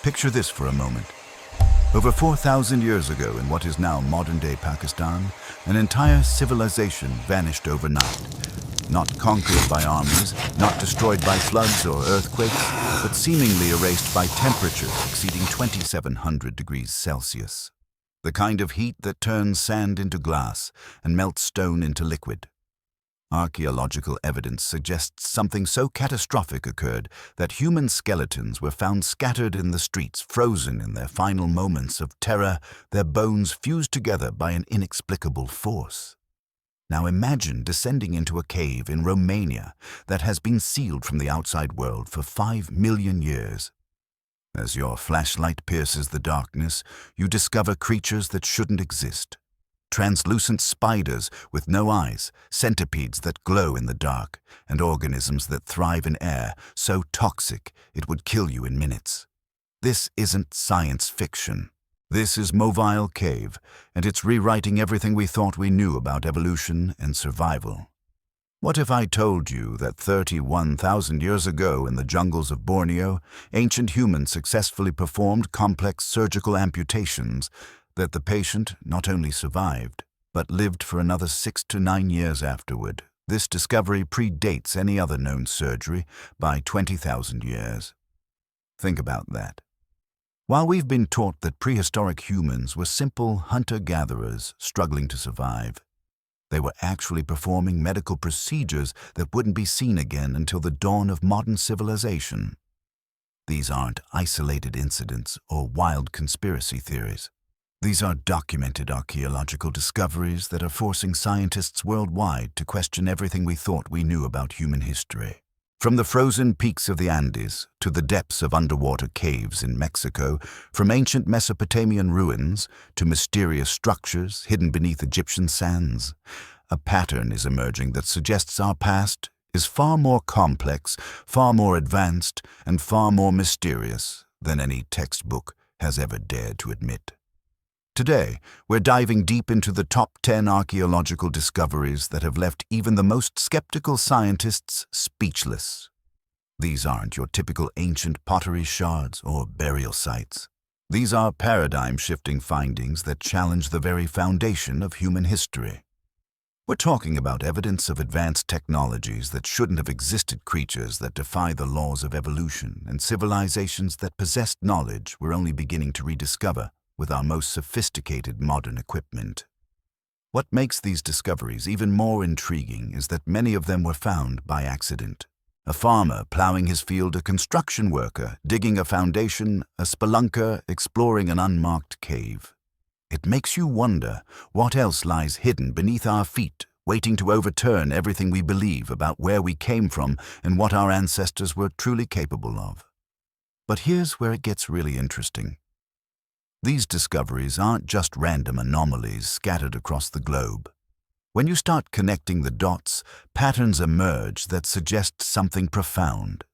Picture this for a moment. Over 4,000 years ago in what is now modern-day Pakistan, an entire civilization vanished overnight. Not conquered by armies, not destroyed by floods or earthquakes, but seemingly erased by temperatures exceeding 2,700 degrees Celsius. The kind of heat that turns sand into glass and melts stone into liquid. Archaeological evidence suggests something so catastrophic occurred that human skeletons were found scattered in the streets, frozen in their final moments of terror, their bones fused together by an inexplicable force. Now imagine descending into a cave in Romania that has been sealed from the outside world for 5 million years. As your flashlight pierces the darkness, you discover creatures that shouldn't exist. Translucent spiders with no eyes, centipedes that glow in the dark, and organisms that thrive in air so toxic it would kill you in minutes. This isn't science fiction. This is Mobile Cave, and it's rewriting everything we thought we knew about evolution and survival. What if I told you that 31,000 years ago in the jungles of Borneo, ancient humans successfully performed complex surgical amputations, that the patient not only survived, but lived for another 6 to 9 years afterward? This discovery predates any other known surgery by 20,000 years. Think about that. While we've been taught that prehistoric humans were simple hunter-gatherers struggling to survive, they were actually performing medical procedures that wouldn't be seen again until the dawn of modern civilization. These aren't isolated incidents or wild conspiracy theories. These are documented archaeological discoveries that are forcing scientists worldwide to question everything we thought we knew about human history. From the frozen peaks of the Andes to the depths of underwater caves in Mexico, from ancient Mesopotamian ruins to mysterious structures hidden beneath Egyptian sands, a pattern is emerging that suggests our past is far more complex, far more advanced, and far more mysterious than any textbook has ever dared to admit. Today, we're diving deep into the top 10 archaeological discoveries that have left even the most skeptical scientists speechless. These aren't your typical ancient pottery shards or burial sites. These are paradigm-shifting findings that challenge the very foundation of human history. We're talking about evidence of advanced technologies that shouldn't have existed, creatures that defy the laws of evolution, and civilizations that possessed knowledge we're only beginning to rediscover with our most sophisticated modern equipment. What makes these discoveries even more intriguing is that many of them were found by accident. A farmer plowing his field, a construction worker digging a foundation, a spelunker exploring an unmarked cave. It makes you wonder what else lies hidden beneath our feet, waiting to overturn everything we believe about where we came from and what our ancestors were truly capable of. But here's where it gets really interesting. These discoveries aren't just random anomalies scattered across the globe. When you start connecting the dots, patterns emerge that suggest something profound.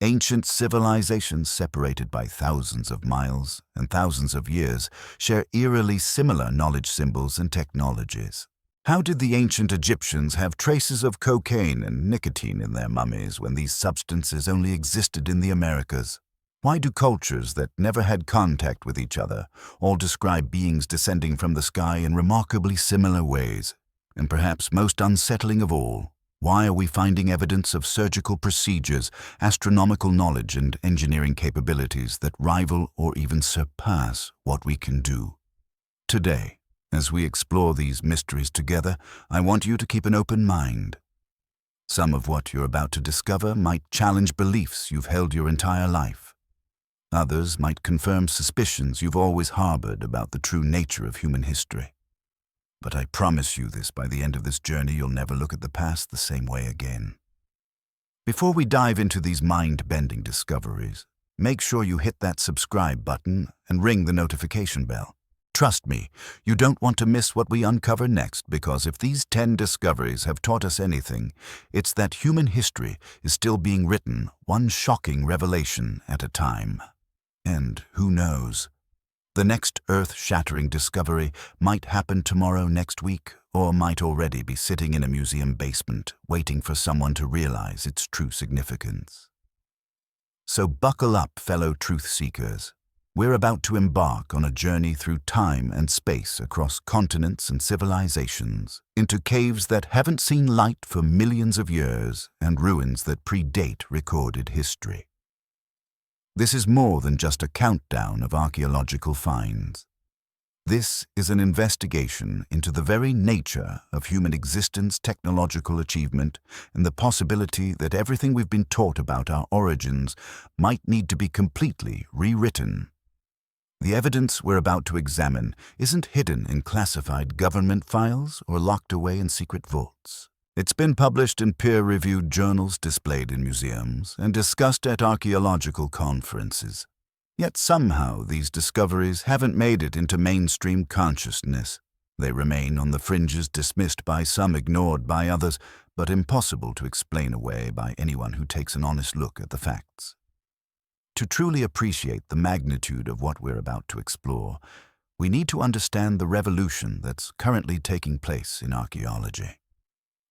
Ancient civilizations separated by thousands of miles and thousands of years share eerily similar knowledge symbols and technologies. How did the ancient Egyptians have traces of cocaine and nicotine in their mummies when these substances only existed in the Americas? Why do cultures that never had contact with each other all describe beings descending from the sky in remarkably similar ways? And perhaps most unsettling of all, why are we finding evidence of surgical procedures, astronomical knowledge, and engineering capabilities that rival or even surpass what we can do? Today, as we explore these mysteries together, I want you to keep an open mind. Some of what you're about to discover might challenge beliefs you've held your entire life. Others might confirm suspicions you've always harbored about the true nature of human history. But I promise you this, by the end of this journey, you'll never look at the past the same way again. Before we dive into these mind-bending discoveries, make sure you hit that subscribe button and ring the notification bell. Trust me, you don't want to miss what we uncover next, because if these 10 discoveries have taught us anything, it's that human history is still being written, one shocking revelation at a time. And who knows? The next earth-shattering discovery might happen tomorrow, next week, or might already be sitting in a museum basement, waiting for someone to realize its true significance. So buckle up, fellow truth seekers. We're about to embark on a journey through time and space across continents and civilizations, into caves that haven't seen light for millions of years and ruins that predate recorded history. This is more than just a countdown of archaeological finds. This is an investigation into the very nature of human existence, technological achievement, and the possibility that everything we've been taught about our origins might need to be completely rewritten. The evidence we're about to examine isn't hidden in classified government files or locked away in secret vaults. It's been published in peer-reviewed journals, displayed in museums, and discussed at archaeological conferences. Yet somehow these discoveries haven't made it into mainstream consciousness. They remain on the fringes, dismissed by some, ignored by others, but impossible to explain away by anyone who takes an honest look at the facts. To truly appreciate the magnitude of what we're about to explore, we need to understand the revolution that's currently taking place in archaeology.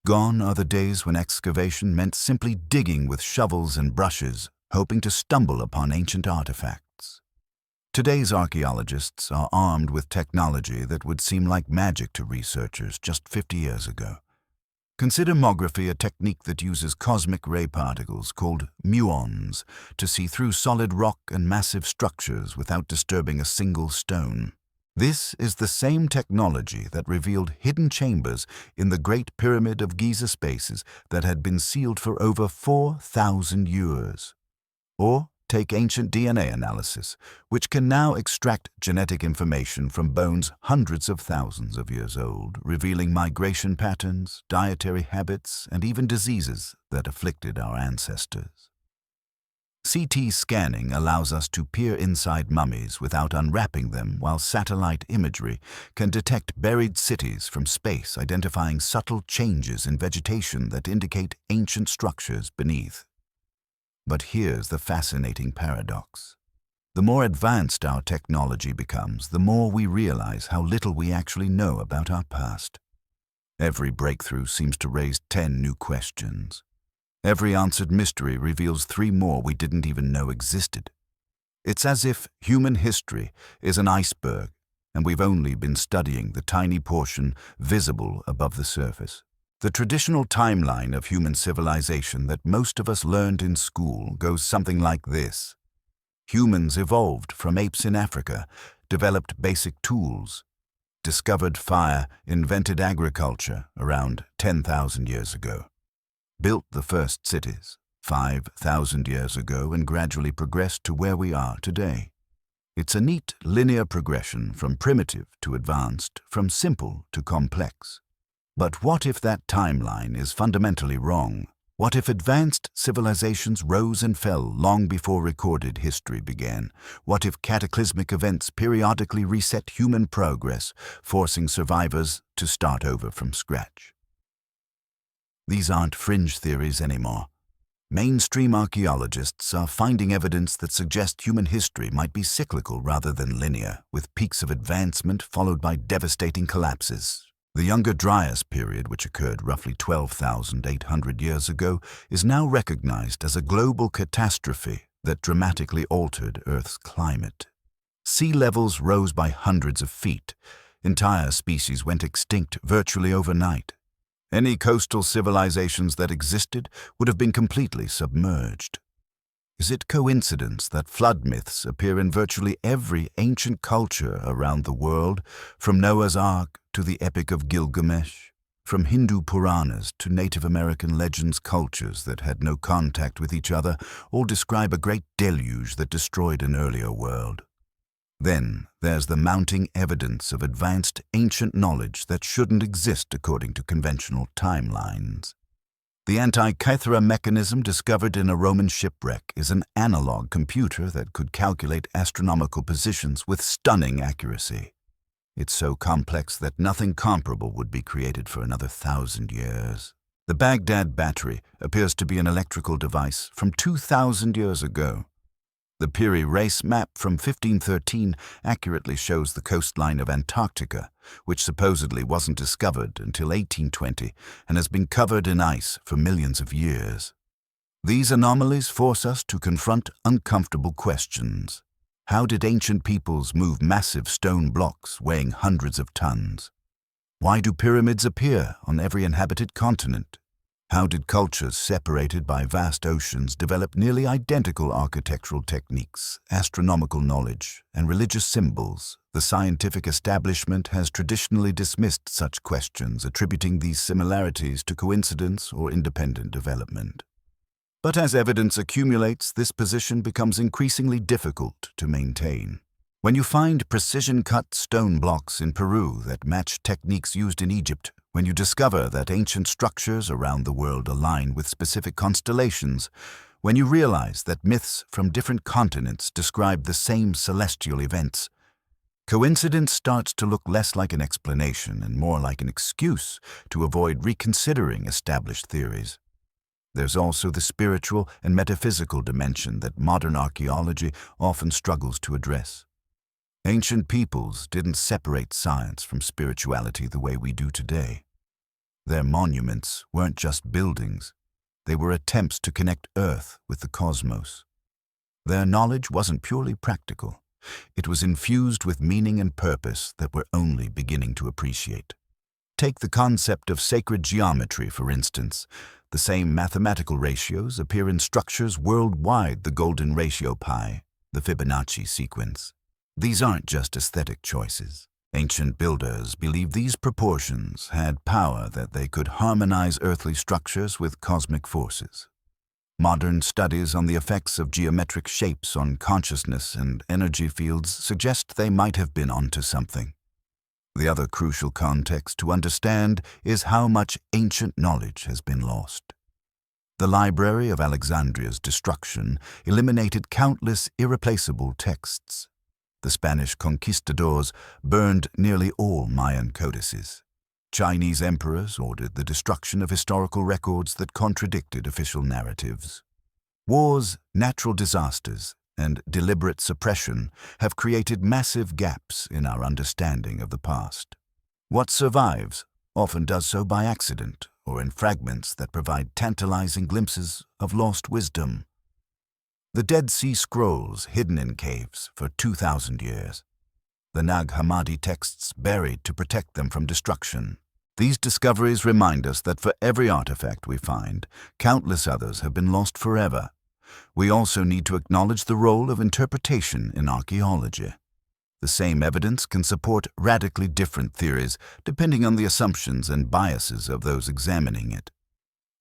Gone are the days when excavation meant simply digging with shovels and brushes, hoping to stumble upon ancient artifacts. Today's archaeologists are armed with technology that would seem like magic to researchers just 50 years ago. Consider mography, a technique that uses cosmic ray particles called muons to see through solid rock and massive structures without disturbing a single stone. This is the same technology that revealed hidden chambers in the Great Pyramid of Giza spaces that had been sealed for over 4,000 years. Or take ancient DNA analysis, which can now extract genetic information from bones hundreds of thousands of years old, revealing migration patterns, dietary habits, and even diseases that afflicted our ancestors. CT scanning allows us to peer inside mummies without unwrapping them, while satellite imagery can detect buried cities from space, identifying subtle changes in vegetation that indicate ancient structures beneath. But here's the fascinating paradox. The more advanced our technology becomes, the more we realize how little we actually know about our past. Every breakthrough seems to raise 10 new questions. Every answered mystery reveals 3 more we didn't even know existed. It's as if human history is an iceberg, and we've only been studying the tiny portion visible above the surface. The traditional timeline of human civilization that most of us learned in school goes something like this. Humans evolved from apes in Africa, developed basic tools, discovered fire, invented agriculture around 10,000 years ago, built the first cities 5,000 years ago, and gradually progressed to where we are today. It's a neat linear progression from primitive to advanced, from simple to complex. But what if that timeline is fundamentally wrong? What if advanced civilizations rose and fell long before recorded history began? What if cataclysmic events periodically reset human progress, forcing survivors to start over from scratch? These aren't fringe theories anymore. Mainstream archaeologists are finding evidence that suggests human history might be cyclical rather than linear, with peaks of advancement followed by devastating collapses. The Younger Dryas period, which occurred roughly 12,800 years ago, is now recognized as a global catastrophe that dramatically altered Earth's climate. Sea levels rose by hundreds of feet. Entire species went extinct virtually overnight. Any coastal civilizations that existed would have been completely submerged. Is it coincidence that flood myths appear in virtually every ancient culture around the world, from Noah's Ark to the Epic of Gilgamesh, from Hindu Puranas to Native American legends? Cultures that had no contact with each other all describe a great deluge that destroyed an earlier world. Then there's the mounting evidence of advanced ancient knowledge that shouldn't exist according to conventional timelines. The Antikythera mechanism discovered in a Roman shipwreck is an analog computer that could calculate astronomical positions with stunning accuracy. It's so complex that nothing comparable would be created for another 1,000 years. The Baghdad battery appears to be an electrical device from 2,000 years ago. The Piri Reis map from 1513 accurately shows the coastline of Antarctica, which supposedly wasn't discovered until 1820 and has been covered in ice for millions of years. These anomalies force us to confront uncomfortable questions. How did ancient peoples move massive stone blocks weighing hundreds of tons? Why do pyramids appear on every inhabited continent? How did cultures separated by vast oceans develop nearly identical architectural techniques, astronomical knowledge, and religious symbols? The scientific establishment has traditionally dismissed such questions, attributing these similarities to coincidence or independent development. But as evidence accumulates, this position becomes increasingly difficult to maintain. When you find precision-cut stone blocks in Peru that match techniques used in Egypt, when you discover that ancient structures around the world align with specific constellations, when you realize that myths from different continents describe the same celestial events, coincidence starts to look less like an explanation and more like an excuse to avoid reconsidering established theories. There's also the spiritual and metaphysical dimension that modern archaeology often struggles to address. Ancient peoples didn't separate science from spirituality the way we do today. Their monuments weren't just buildings, they were attempts to connect Earth with the cosmos. Their knowledge wasn't purely practical, it was infused with meaning and purpose that we're only beginning to appreciate. Take the concept of sacred geometry, for instance. The same mathematical ratios appear in structures worldwide: the golden ratio pi, the Fibonacci sequence. These aren't just aesthetic choices. Ancient builders believed these proportions had power, that they could harmonize earthly structures with cosmic forces. Modern studies on the effects of geometric shapes on consciousness and energy fields suggest they might have been onto something. The other crucial context to understand is how much ancient knowledge has been lost. The Library of Alexandria's destruction eliminated countless irreplaceable texts. The Spanish conquistadors burned nearly all Mayan codices. Chinese emperors ordered the destruction of historical records that contradicted official narratives. Wars, natural disasters, and deliberate suppression have created massive gaps in our understanding of the past. What survives often does so by accident or in fragments that provide tantalizing glimpses of lost wisdom. The Dead Sea Scrolls hidden in caves for 2,000 years. The Nag Hammadi texts buried to protect them from destruction. These discoveries remind us that for every artifact we find, countless others have been lost forever. We also need to acknowledge the role of interpretation in archaeology. The same evidence can support radically different theories depending on the assumptions and biases of those examining it.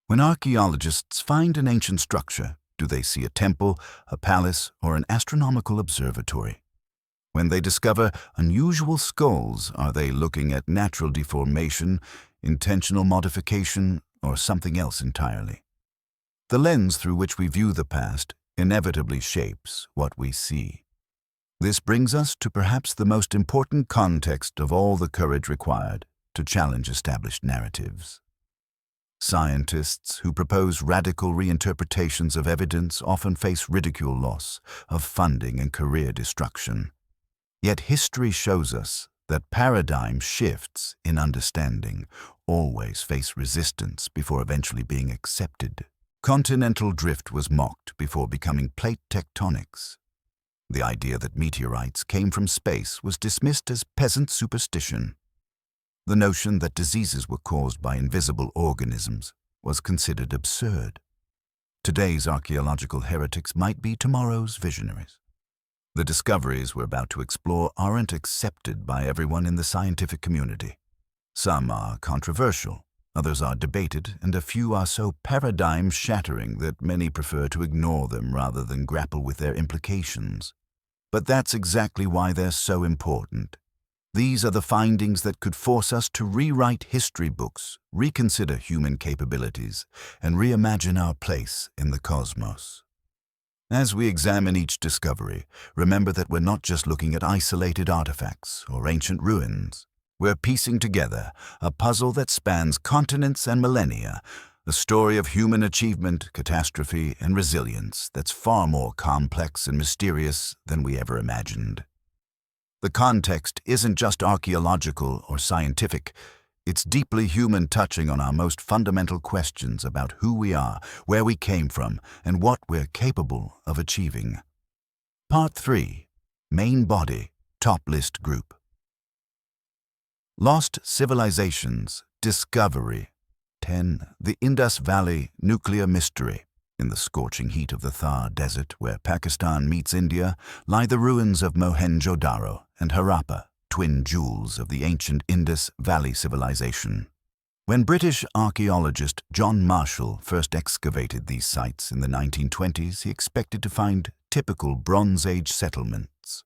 When archaeologists find an ancient structure, do they see a temple, a palace, or an astronomical observatory? When they discover unusual skulls, are they looking at natural deformation, intentional modification, or something else entirely? The lens through which we view the past inevitably shapes what we see. This brings us to perhaps the most important context of all: the courage required to challenge established narratives. Scientists who propose radical reinterpretations of evidence often face ridicule, loss of funding, and career destruction. Yet history shows us that paradigm shifts in understanding always face resistance before eventually being accepted. Continental drift was mocked before becoming plate tectonics. The idea that meteorites came from space was dismissed as peasant superstition. The notion that diseases were caused by invisible organisms was considered absurd. Today's archaeological heretics might be tomorrow's visionaries. The discoveries we're about to explore aren't accepted by everyone in the scientific community. Some are controversial, others are debated, and a few are so paradigm-shattering that many prefer to ignore them rather than grapple with their implications. But that's exactly why they're so important. These are the findings that could force us to rewrite history books, reconsider human capabilities, and reimagine our place in the cosmos. As we examine each discovery, remember that we're not just looking at isolated artifacts or ancient ruins. We're piecing together a puzzle that spans continents and millennia, a story of human achievement, catastrophe, and resilience that's far more complex and mysterious than we ever imagined. The context isn't just archaeological or scientific, it's deeply human, touching on our most fundamental questions about who we are, where we came from, and what we're capable of achieving. Part 3. Main body, top list group. Lost civilizations, discovery. 10. The Indus Valley nuclear mystery. In the scorching heat of the Thar Desert, where Pakistan meets India, lie the ruins of Mohenjo-Daro and Harappa, twin jewels of the ancient Indus Valley civilization. When British archaeologist John Marshall first excavated these sites in the 1920s, he expected to find typical Bronze Age settlements.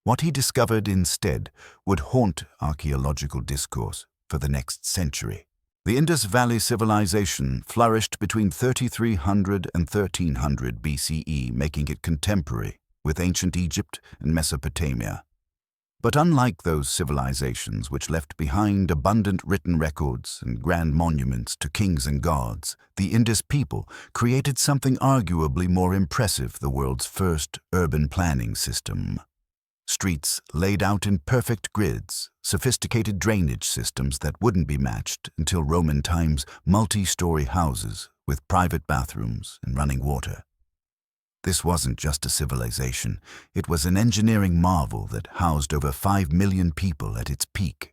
What he discovered instead would haunt archaeological discourse for the next century. The Indus Valley civilization flourished between 3300 and 1300 BCE, making it contemporary with ancient Egypt and Mesopotamia. But unlike those civilizations which left behind abundant written records and grand monuments to kings and gods, the Indus people created something arguably more impressive: the world's first urban planning system. Streets laid out in perfect grids, sophisticated drainage systems that wouldn't be matched until Roman times, multi-story houses with private bathrooms and running water. This wasn't just a civilization, it was an engineering marvel that housed over 5 million people at its peak.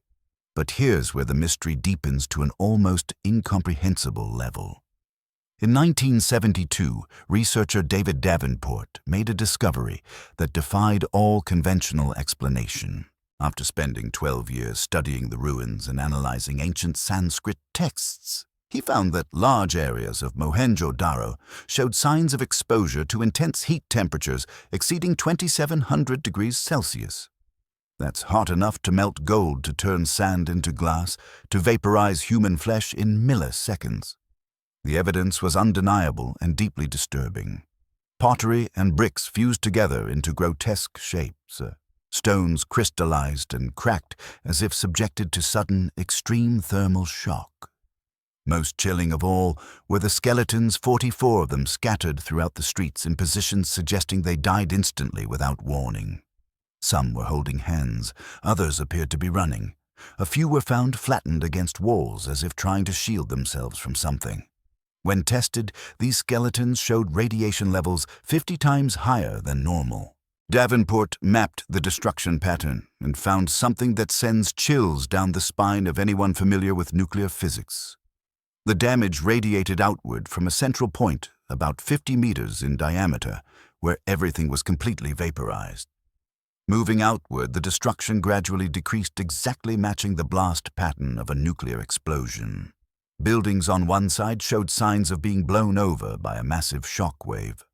But here's where the mystery deepens to an almost incomprehensible level. In 1972, researcher David Davenport made a discovery that defied all conventional explanation. After spending 12 years studying the ruins and analyzing ancient Sanskrit texts, he found that large areas of Mohenjo-Daro showed signs of exposure to intense heat temperatures exceeding 2,700 degrees Celsius. That's hot enough to melt gold, to turn sand into glass, to vaporize human flesh in milliseconds. The evidence was undeniable and deeply disturbing. Pottery and bricks fused together into grotesque shapes. Stones crystallized and cracked as if subjected to sudden, extreme thermal shock. Most chilling of all were the skeletons, 44 of them scattered throughout the streets in positions suggesting they died instantly without warning. Some were holding hands, others appeared to be running. A few were found flattened against walls as if trying to shield themselves from something. When tested, these skeletons showed radiation levels 50 times higher than normal. Davenport mapped the destruction pattern and found something that sends chills down the spine of anyone familiar with nuclear physics. The damage radiated outward from a central point about 50 meters in diameter, where everything was completely vaporized. Moving outward, the destruction gradually decreased, exactly matching the blast pattern of a nuclear explosion. Buildings on one side showed signs of being blown over by a massive shock wave.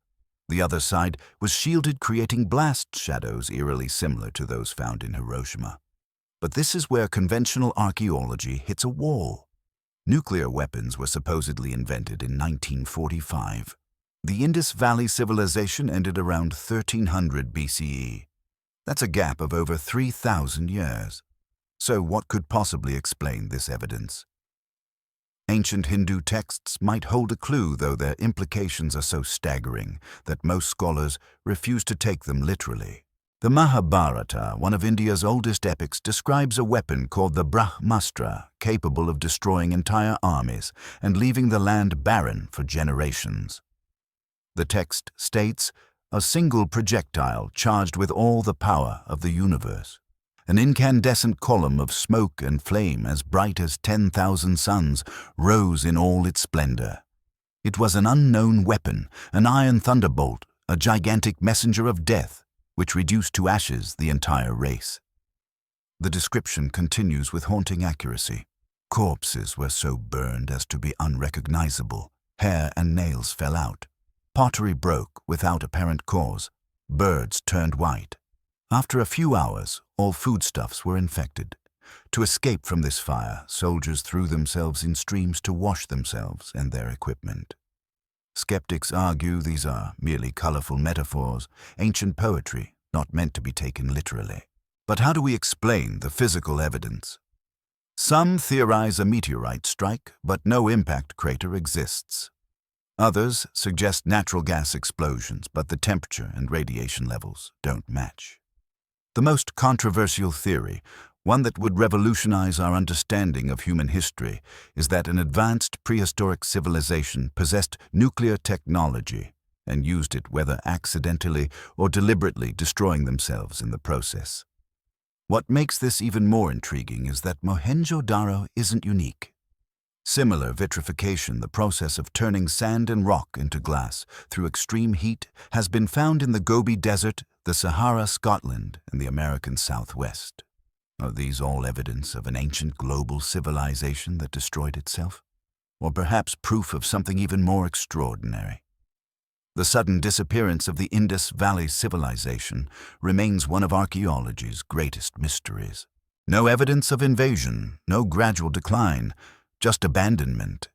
The other side was shielded, creating blast shadows eerily similar to those found in Hiroshima. But this is where conventional archaeology hits a wall. Nuclear weapons were supposedly invented in 1945. The Indus Valley civilization ended around 1300 BCE. That's a gap of over 3,000 years. So what could possibly explain this evidence? Ancient Hindu texts might hold a clue, though their implications are so staggering that most scholars refuse to take them literally. The Mahabharata, one of India's oldest epics, describes a weapon called the Brahmastra, capable of destroying entire armies and leaving the land barren for generations. The text states, a single projectile charged with all the power of the universe. An incandescent column of smoke and flame as bright as 10,000 suns rose in all its splendor. It was an unknown weapon, an iron thunderbolt, a gigantic messenger of death, which reduced to ashes the entire race. The description continues with haunting accuracy. Corpses were so burned as to be unrecognizable. Hair and nails fell out. Pottery broke without apparent cause. Birds turned white. After a few hours, all foodstuffs were infected. To escape from this fire, soldiers threw themselves in streams to wash themselves and their equipment. Skeptics argue these are merely colorful metaphors, ancient poetry, not meant to be taken literally. But how do we explain the physical evidence? Some theorize a meteorite strike, but no impact crater exists. Others suggest natural gas explosions, but the temperature and radiation levels don't match. The most controversial theory, one that would revolutionize our understanding of human history, is that an advanced prehistoric civilization possessed nuclear technology, and used it, whether accidentally or deliberately, destroying themselves in the process. What makes this even more intriguing is that Mohenjo-Daro isn't unique. Similar vitrification, the process of turning sand and rock into glass through extreme heat, has been found in the Gobi Desert, the Sahara, Scotland, and the American Southwest. Are these all evidence of an ancient global civilization that destroyed itself? Or perhaps proof of something even more extraordinary? The sudden disappearance of the Indus Valley civilization remains one of archaeology's greatest mysteries. No evidence of invasion, no gradual decline, just abandonment.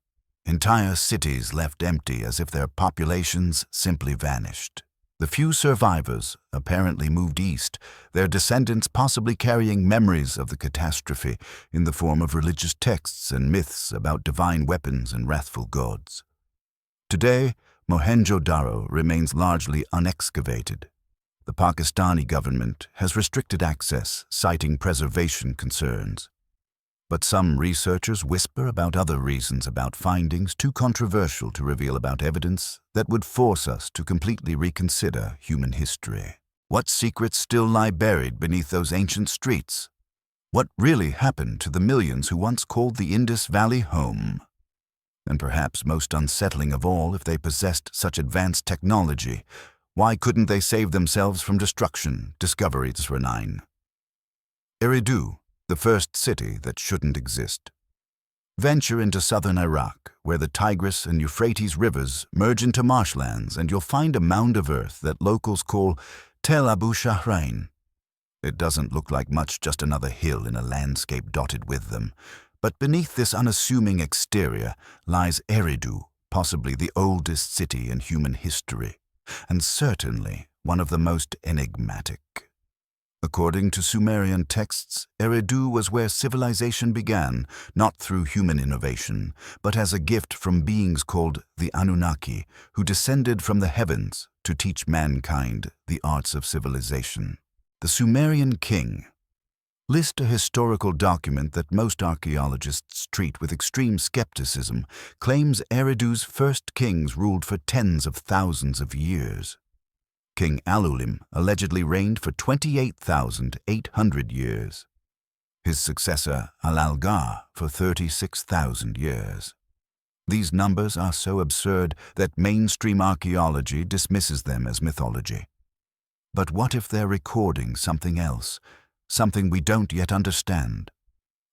Entire cities left empty as if their populations simply vanished. The few survivors apparently moved east, their descendants possibly carrying memories of the catastrophe in the form of religious texts and myths about divine weapons and wrathful gods. Today, Mohenjo-Daro remains largely unexcavated. The Pakistani government has restricted access, citing preservation concerns. But some researchers whisper about other reasons about findings too controversial to reveal about evidence that would force us to completely reconsider human history. What secrets still lie buried beneath those ancient streets? What really happened to the millions who once called the Indus Valley home? And perhaps most unsettling of all, if they possessed such advanced technology, why couldn't they save themselves from destruction? Discoveries for 9. Eridu, the first city that shouldn't exist. Venture into southern Iraq, where the Tigris and Euphrates rivers merge into marshlands, and you'll find a mound of earth that locals call Tel Abu Shahrain. It doesn't look like much, just another hill in a landscape dotted with them. But beneath this unassuming exterior lies Eridu, possibly the oldest city in human history, and certainly one of the most enigmatic. According to Sumerian texts, Eridu was where civilization began, not through human innovation, but as a gift from beings called the Anunnaki, who descended from the heavens to teach mankind the arts of civilization. The Sumerian king. List a historical document that most archaeologists treat with extreme skepticism, claims Eridu's first kings ruled for tens of thousands of years. King Alulim allegedly reigned for 28,800 years. His successor, Alalgar, for 36,000 years. These numbers are so absurd that mainstream archaeology dismisses them as mythology. But what if they're recording something else, something we don't yet understand?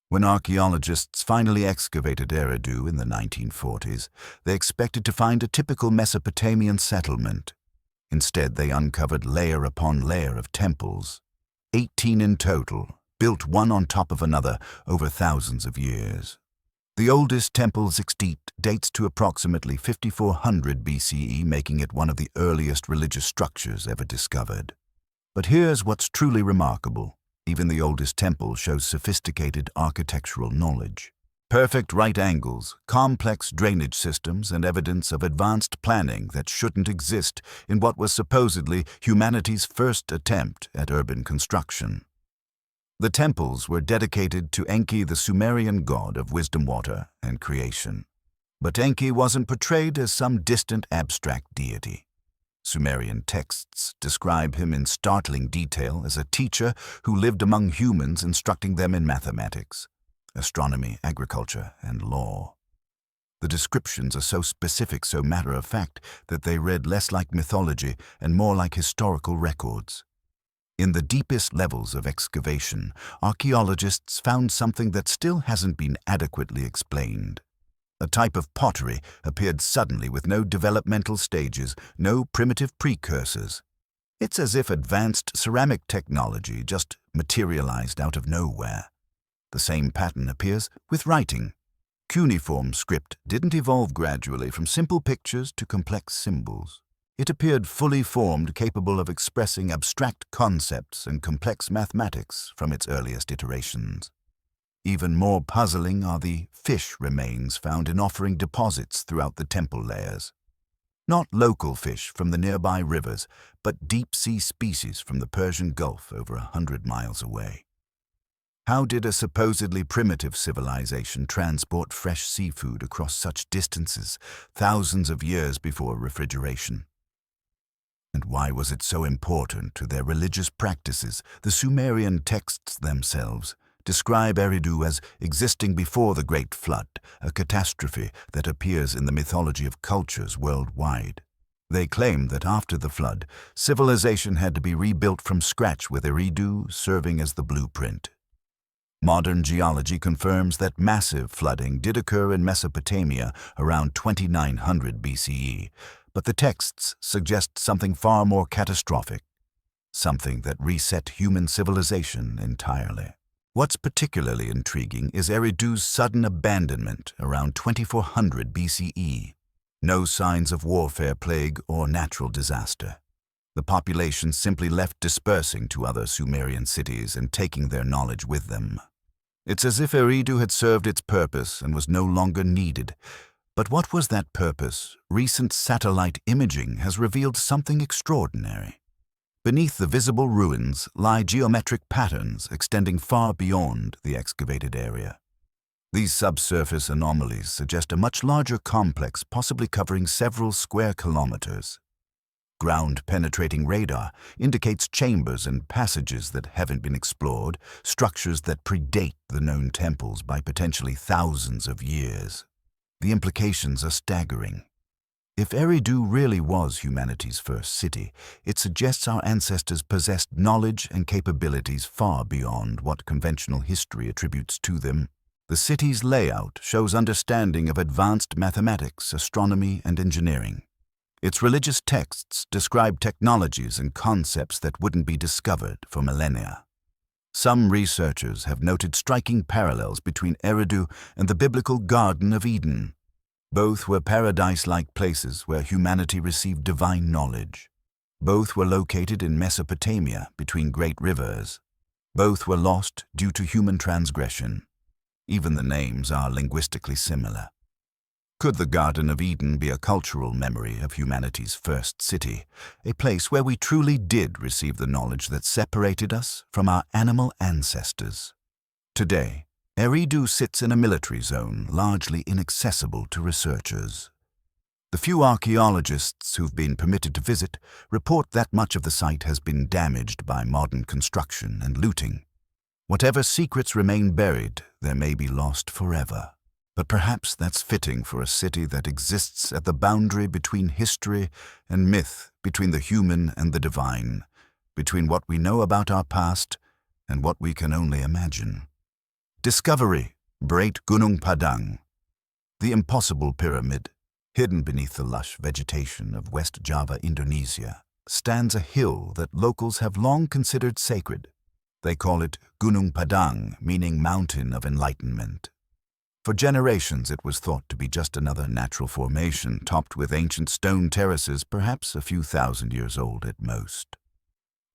When archaeologists finally excavated Eridu in the 1940s, they expected to find a typical Mesopotamian settlement. Instead, they uncovered layer upon layer of temples, 18 in total, built one on top of another over thousands of years. The oldest temple's extant dates to approximately 5400 BCE, making it one of the earliest religious structures ever discovered. But here's what's truly remarkable. Even the oldest temple shows sophisticated architectural knowledge. Perfect right angles, complex drainage systems, and evidence of advanced planning that shouldn't exist in what was supposedly humanity's first attempt at urban construction. The temples were dedicated to Enki, the Sumerian god of wisdom, water, and creation. But Enki wasn't portrayed as some distant abstract deity. Sumerian texts describe him in startling detail as a teacher who lived among humans, instructing them in mathematics, astronomy, agriculture, and law. The descriptions are so specific, so matter-of-fact, that they read less like mythology and more like historical records. In the deepest levels of excavation, archaeologists found something that still hasn't been adequately explained. A type of pottery appeared suddenly with no developmental stages, no primitive precursors. It's as if advanced ceramic technology just materialized out of nowhere. The same pattern appears with writing. Cuneiform script didn't evolve gradually from simple pictures to complex symbols. It appeared fully formed, capable of expressing abstract concepts and complex mathematics from its earliest iterations. Even more puzzling are the fish remains found in offering deposits throughout the temple layers. Not local fish from the nearby rivers, but deep-sea species from the Persian Gulf over 100 miles away. How did a supposedly primitive civilization transport fresh seafood across such distances, thousands of years before refrigeration? And why was it so important to their religious practices? The Sumerian texts themselves describe Eridu as existing before the Great Flood, a catastrophe that appears in the mythology of cultures worldwide. They claim that after the flood, civilization had to be rebuilt from scratch, with Eridu serving as the blueprint. Modern geology confirms that massive flooding did occur in Mesopotamia around 2900 BCE, but the texts suggest something far more catastrophic, something that reset human civilization entirely. What's particularly intriguing is Eridu's sudden abandonment around 2400 BCE. No signs of warfare, plague, or natural disaster. The population simply left, dispersing to other Sumerian cities and taking their knowledge with them. It's as if Eridu had served its purpose and was no longer needed. But what was that purpose? Recent satellite imaging has revealed something extraordinary. Beneath the visible ruins lie geometric patterns extending far beyond the excavated area. These subsurface anomalies suggest a much larger complex, possibly covering several square kilometers. Ground-penetrating radar indicates chambers and passages that haven't been explored, structures that predate the known temples by potentially thousands of years. The implications are staggering. If Eridu really was humanity's first city, it suggests our ancestors possessed knowledge and capabilities far beyond what conventional history attributes to them. The city's layout shows understanding of advanced mathematics, astronomy, and engineering. Its religious texts describe technologies and concepts that wouldn't be discovered for millennia. Some researchers have noted striking parallels between Eridu and the biblical Garden of Eden. Both were paradise-like places where humanity received divine knowledge. Both were located in Mesopotamia between great rivers. Both were lost due to human transgression. Even the names are linguistically similar. Could the Garden of Eden be a cultural memory of humanity's first city, a place where we truly did receive the knowledge that separated us from our animal ancestors? Today, Eridu sits in a military zone largely inaccessible to researchers. The few archaeologists who've been permitted to visit report that much of the site has been damaged by modern construction and looting. Whatever secrets remain buried, they may be lost forever. But perhaps that's fitting for a city that exists at the boundary between history and myth, between the human and the divine, between what we know about our past and what we can only imagine. Discovery, Great Gunung Padang. The impossible pyramid, hidden beneath the lush vegetation of West Java, Indonesia, stands a hill that locals have long considered sacred. They call it Gunung Padang, meaning mountain of enlightenment. For generations it was thought to be just another natural formation topped with ancient stone terraces, perhaps a few thousand years old at most.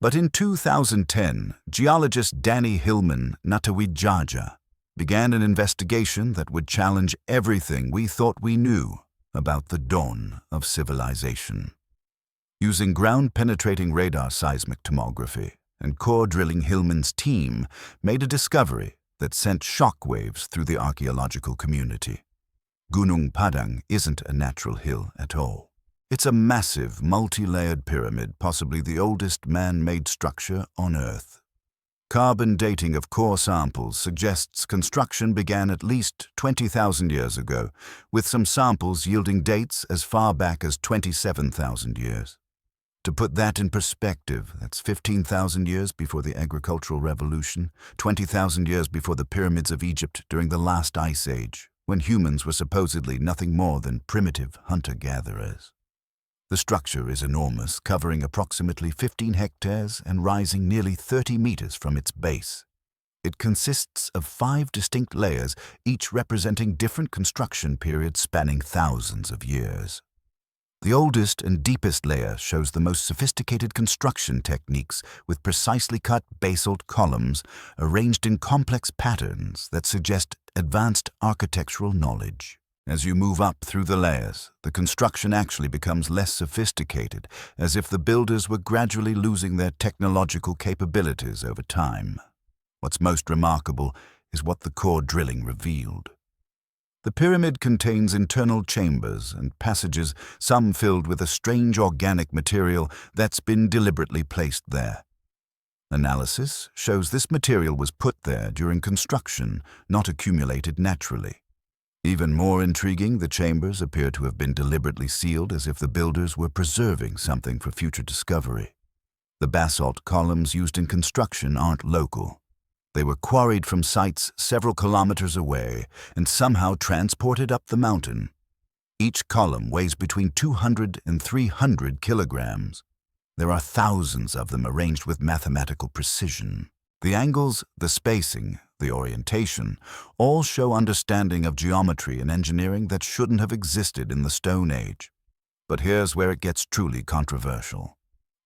But in 2010, geologist Danny Hillman Natawijaja began an investigation that would challenge everything we thought we knew about the dawn of civilization. Using ground-penetrating radar seismic tomography and core drilling, Hillman's team made a discovery that sent shockwaves through the archaeological community. Gunung Padang isn't a natural hill at all. It's a massive, multi-layered pyramid, possibly the oldest man-made structure on Earth. Carbon dating of core samples suggests construction began at least 20,000 years ago, with some samples yielding dates as far back as 27,000 years. To put that in perspective, that's 15,000 years before the agricultural revolution, 20,000 years before the pyramids of Egypt during the last ice age, when humans were supposedly nothing more than primitive hunter-gatherers. The structure is enormous, covering approximately 15 hectares and rising nearly 30 meters from its base. It consists of 5 distinct layers, each representing different construction periods spanning thousands of years. The oldest and deepest layer shows the most sophisticated construction techniques with precisely cut basalt columns arranged in complex patterns that suggest advanced architectural knowledge. As you move up through the layers, the construction actually becomes less sophisticated, as if the builders were gradually losing their technological capabilities over time. What's most remarkable is what the core drilling revealed. The pyramid contains internal chambers and passages, some filled with a strange organic material that's been deliberately placed there. Analysis shows this material was put there during construction, not accumulated naturally. Even more intriguing, the chambers appear to have been deliberately sealed as if the builders were preserving something for future discovery. The basalt columns used in construction aren't local. They were quarried from sites several kilometers away and somehow transported up the mountain. Each column weighs between 200 and 300 kilograms. There are thousands of them arranged with mathematical precision. The angles, the spacing, the orientation, all show understanding of geometry and engineering that shouldn't have existed in the Stone Age. But here's where it gets truly controversial.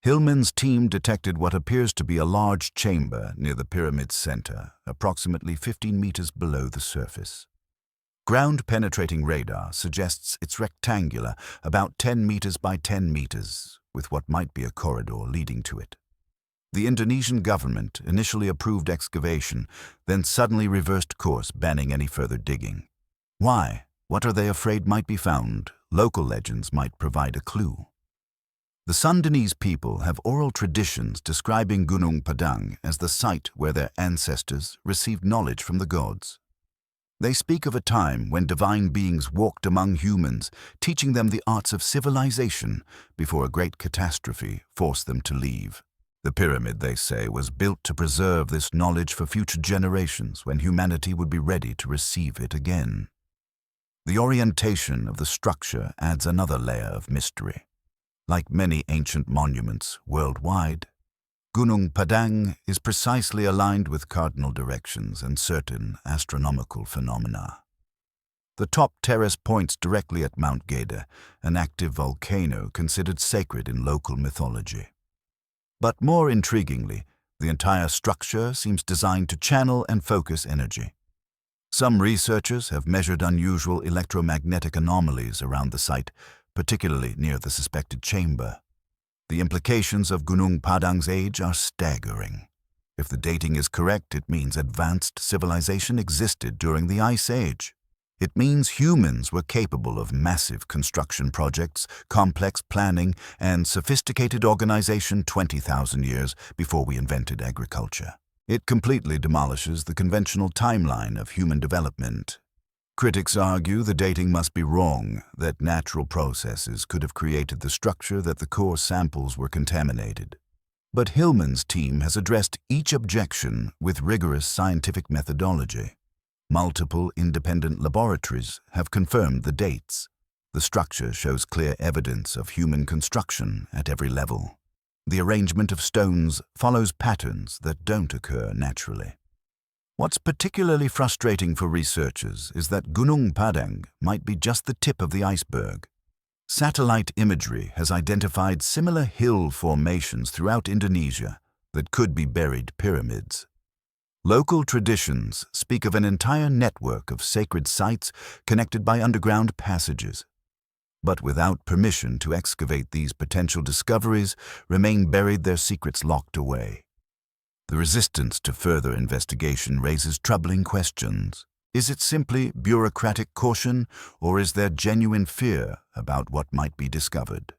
Hillman's team detected what appears to be a large chamber near the pyramid's center, approximately 15 meters below the surface. Ground-penetrating radar suggests it's rectangular, about 10 meters by 10 meters, with what might be a corridor leading to it. The Indonesian government initially approved excavation, then suddenly reversed course, banning any further digging. Why? What are they afraid might be found? Local legends might provide a clue. The Sundanese people have oral traditions describing Gunung Padang as the site where their ancestors received knowledge from the gods. They speak of a time when divine beings walked among humans, teaching them the arts of civilization before a great catastrophe forced them to leave. The pyramid, they say, was built to preserve this knowledge for future generations when humanity would be ready to receive it again. The orientation of the structure adds another layer of mystery. Like many ancient monuments worldwide, Gunung Padang is precisely aligned with cardinal directions and certain astronomical phenomena. The top terrace points directly at Mount Gede, an active volcano considered sacred in local mythology. But more intriguingly, the entire structure seems designed to channel and focus energy. Some researchers have measured unusual electromagnetic anomalies around the site, particularly near the suspected chamber. The implications of Gunung Padang's age are staggering. If the dating is correct, it means advanced civilization existed during the Ice Age. It means humans were capable of massive construction projects, complex planning, and sophisticated organization 20,000 years before we invented agriculture. It completely demolishes the conventional timeline of human development. Critics argue the dating must be wrong, that natural processes could have created the structure, that the core samples were contaminated. But Hillman's team has addressed each objection with rigorous scientific methodology. Multiple independent laboratories have confirmed the dates. The structure shows clear evidence of human construction at every level. The arrangement of stones follows patterns that don't occur naturally. What's particularly frustrating for researchers is that Gunung Padang might be just the tip of the iceberg. Satellite imagery has identified similar hill formations throughout Indonesia that could be buried pyramids. Local traditions speak of an entire network of sacred sites connected by underground passages. But without permission to excavate, these potential discoveries remain buried, their secrets locked away. The resistance to further investigation raises troubling questions. Is it simply bureaucratic caution, or is there genuine fear about what might be discovered?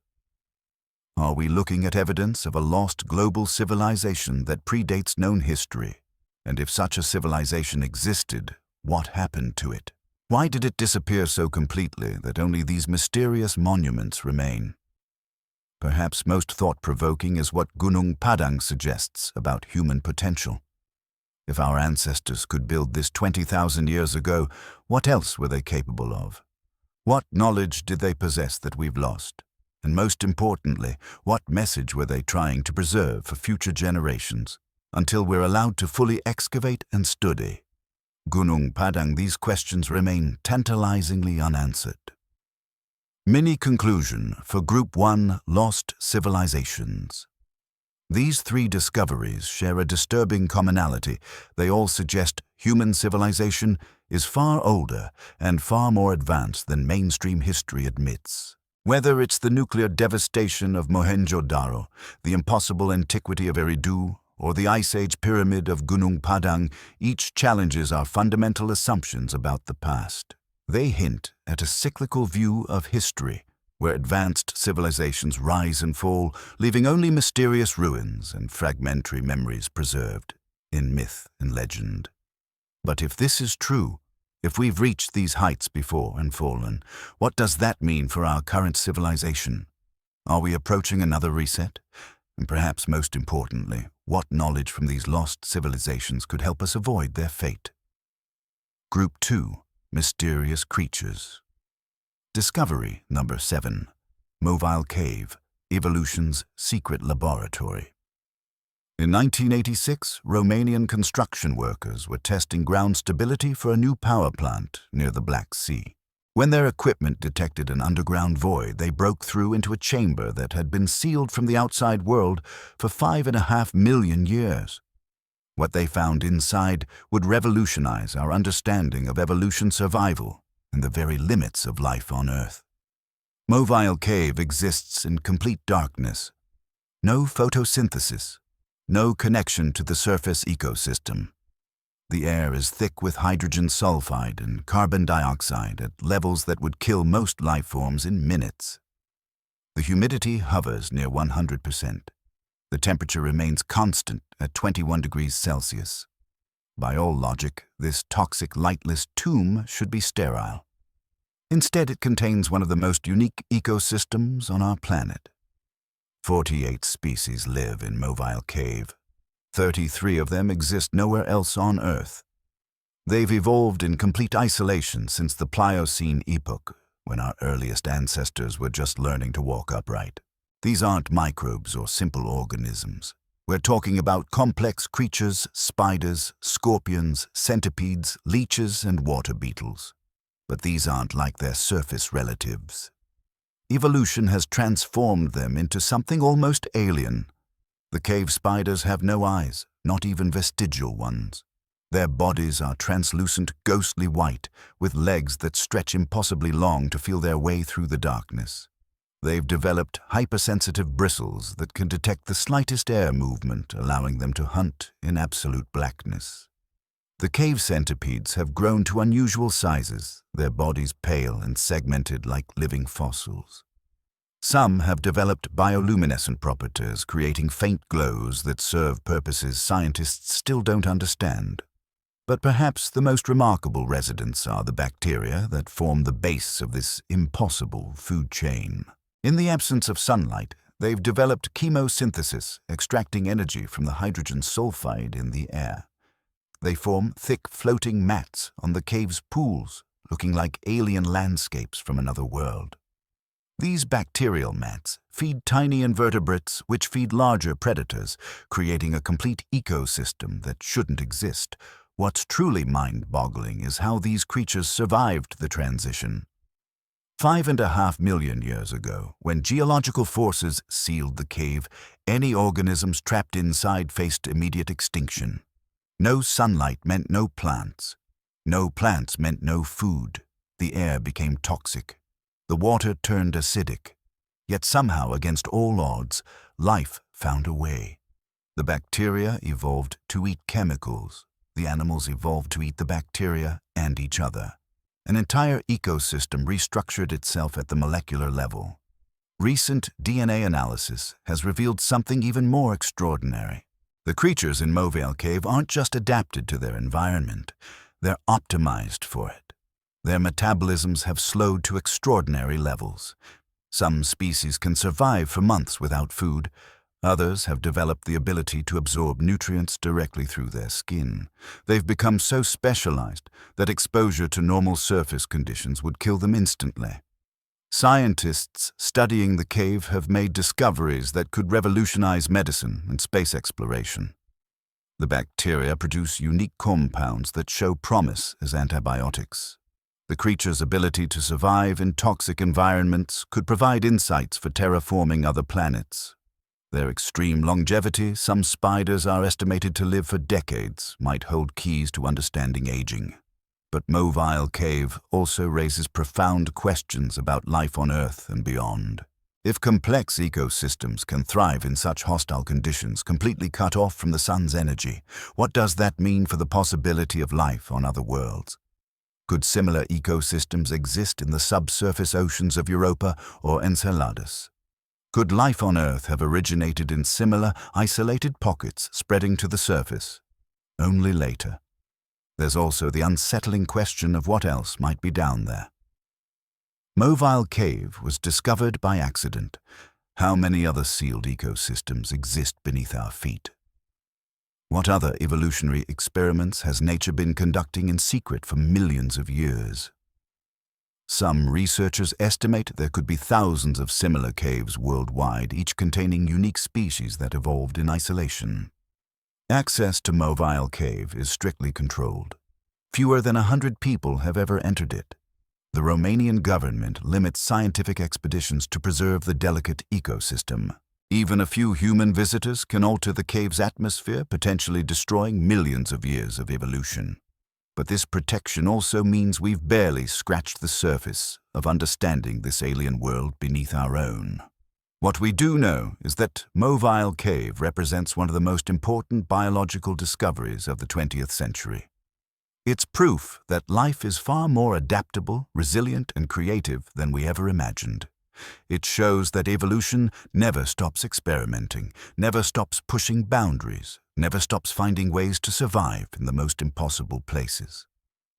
Are we looking at evidence of a lost global civilization that predates known history? And if such a civilization existed, what happened to it? Why did it disappear so completely that only these mysterious monuments remain? Perhaps most thought-provoking is what Gunung Padang suggests about human potential. If our ancestors could build this 20,000 years ago, what else were they capable of? What knowledge did they possess that we've lost? And most importantly, what message were they trying to preserve for future generations? Until we're allowed to fully excavate and study Gunung Padang, these questions remain tantalizingly unanswered. Mini-conclusion for Group 1 Lost Civilizations. These three discoveries share a disturbing commonality. They all suggest human civilization is far older and far more advanced than mainstream history admits. Whether it's the nuclear devastation of Mohenjo-Daro, the impossible antiquity of Eridu, or the Ice Age pyramid of Gunung Padang, each challenges our fundamental assumptions about the past. They hint at a cyclical view of history, where advanced civilizations rise and fall, leaving only mysterious ruins and fragmentary memories preserved in myth and legend. But if this is true, if we've reached these heights before and fallen, what does that mean for our current civilization? Are we approaching another reset? And perhaps most importantly, what knowledge from these lost civilizations could help us avoid their fate? Group 2. Mysterious Creatures. Discovery number 7. Mobile Cave, Evolution's Secret Laboratory. In 1986, Romanian construction workers were testing ground stability for a new power plant near the Black Sea. When their equipment detected an underground void, they broke through into a chamber that had been sealed from the outside world for 5.5 million years. What they found inside would revolutionize our understanding of evolution, survival, and the very limits of life on Earth. Mobile Cave exists in complete darkness. No photosynthesis, no connection to the surface ecosystem. The air is thick with hydrogen sulfide and carbon dioxide at levels that would kill most life forms in minutes. The humidity hovers near 100%. The temperature remains constant at 21 degrees Celsius. By all logic, this toxic, lightless tomb should be sterile. Instead, it contains one of the most unique ecosystems on our planet. 48 species live in Mobile Cave. 33 of them exist nowhere else on Earth. They've evolved in complete isolation since the Pliocene epoch, when our earliest ancestors were just learning to walk upright. These aren't microbes or simple organisms. We're talking about complex creatures, spiders, scorpions, centipedes, leeches, and water beetles. But these aren't like their surface relatives. Evolution has transformed them into something almost alien. The cave spiders have no eyes, not even vestigial ones. Their bodies are translucent, ghostly white, with legs that stretch impossibly long to feel their way through the darkness. They've developed hypersensitive bristles that can detect the slightest air movement, allowing them to hunt in absolute blackness. The cave centipedes have grown to unusual sizes, their bodies pale and segmented like living fossils. Some have developed bioluminescent properties, creating faint glows that serve purposes scientists still don't understand. But perhaps the most remarkable residents are the bacteria that form the base of this impossible food chain. In the absence of sunlight, they've developed chemosynthesis, extracting energy from the hydrogen sulfide in the air. They form thick floating mats on the cave's pools, looking like alien landscapes from another world. These bacterial mats feed tiny invertebrates which feed larger predators, creating a complete ecosystem that shouldn't exist. What's truly mind-boggling is how these creatures survived the transition. 5.5 million years ago, when geological forces sealed the cave, any organisms trapped inside faced immediate extinction. No sunlight meant no plants. No plants meant no food. The air became toxic. The water turned acidic. Yet somehow, against all odds, life found a way. The bacteria evolved to eat chemicals. The animals evolved to eat the bacteria and each other. An entire ecosystem restructured itself at the molecular level. Recent DNA analysis has revealed something even more extraordinary. The creatures in Mobile Cave aren't just adapted to their environment, they're optimized for it. Their metabolisms have slowed to extraordinary levels. Some species can survive for months without food. Others have developed the ability to absorb nutrients directly through their skin. They've become so specialized that exposure to normal surface conditions would kill them instantly. Scientists studying the cave have made discoveries that could revolutionize medicine and space exploration. The bacteria produce unique compounds that show promise as antibiotics. The creature's ability to survive in toxic environments could provide insights for terraforming other planets. Their extreme longevity, some spiders are estimated to live for decades, might hold keys to understanding aging. But Mobile Cave also raises profound questions about life on Earth and beyond. If complex ecosystems can thrive in such hostile conditions, completely cut off from the sun's energy, what does that mean for the possibility of life on other worlds? Could similar ecosystems exist in the subsurface oceans of Europa or Enceladus? Could life on Earth have originated in similar, isolated pockets spreading to the surface? Only later. There's also the unsettling question of what else might be down there. Mobile Cave was discovered by accident. How many other sealed ecosystems exist beneath our feet? What other evolutionary experiments has nature been conducting in secret for millions of years? Some researchers estimate there could be thousands of similar caves worldwide, each containing unique species that evolved in isolation. Access to Mobile Cave is strictly controlled. Fewer than 100 people have ever entered it. The Romanian government limits scientific expeditions to preserve the delicate ecosystem. Even a few human visitors can alter the cave's atmosphere, potentially destroying millions of years of evolution. But this protection also means we've barely scratched the surface of understanding this alien world beneath our own. What we do know is that Mobile Cave represents one of the most important biological discoveries of the 20th century. It's proof that life is far more adaptable, resilient, and creative than we ever imagined. It shows that evolution never stops experimenting, never stops pushing boundaries, never stops finding ways to survive in the most impossible places.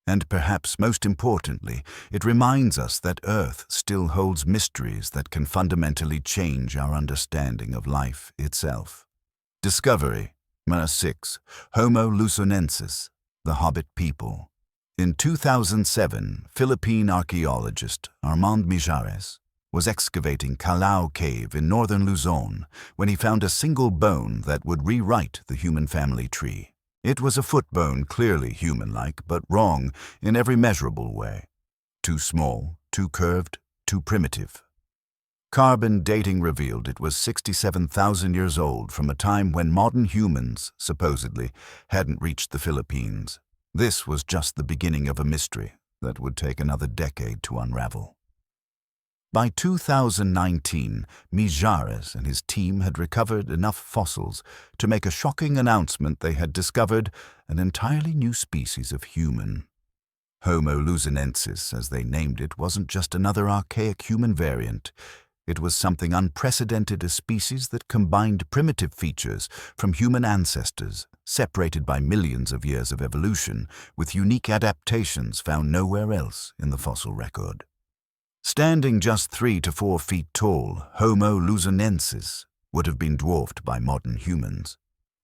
And perhaps most importantly, it reminds us that Earth still holds mysteries that can fundamentally change our understanding of life itself. Discovery, 6. Homo luzonensis, the Hobbit people. In 2007, Philippine archaeologist Armand Mijares was excavating Calao Cave in northern Luzon when he found a single bone that would rewrite the human family tree. It was a foot bone, clearly human-like, but wrong in every measurable way. Too small, too curved, too primitive. Carbon dating revealed it was 67,000 years old, from a time when modern humans, supposedly, hadn't reached the Philippines. This was just the beginning of a mystery that would take another decade to unravel. By 2019, Mijares and his team had recovered enough fossils to make a shocking announcement. They had discovered an entirely new species of human. Homo luzonensis, as they named it, wasn't just another archaic human variant. It was something unprecedented, a species that combined primitive features from human ancestors, separated by millions of years of evolution, with unique adaptations found nowhere else in the fossil record. Standing just 3 to 4 feet tall, Homo luzonensis would have been dwarfed by modern humans.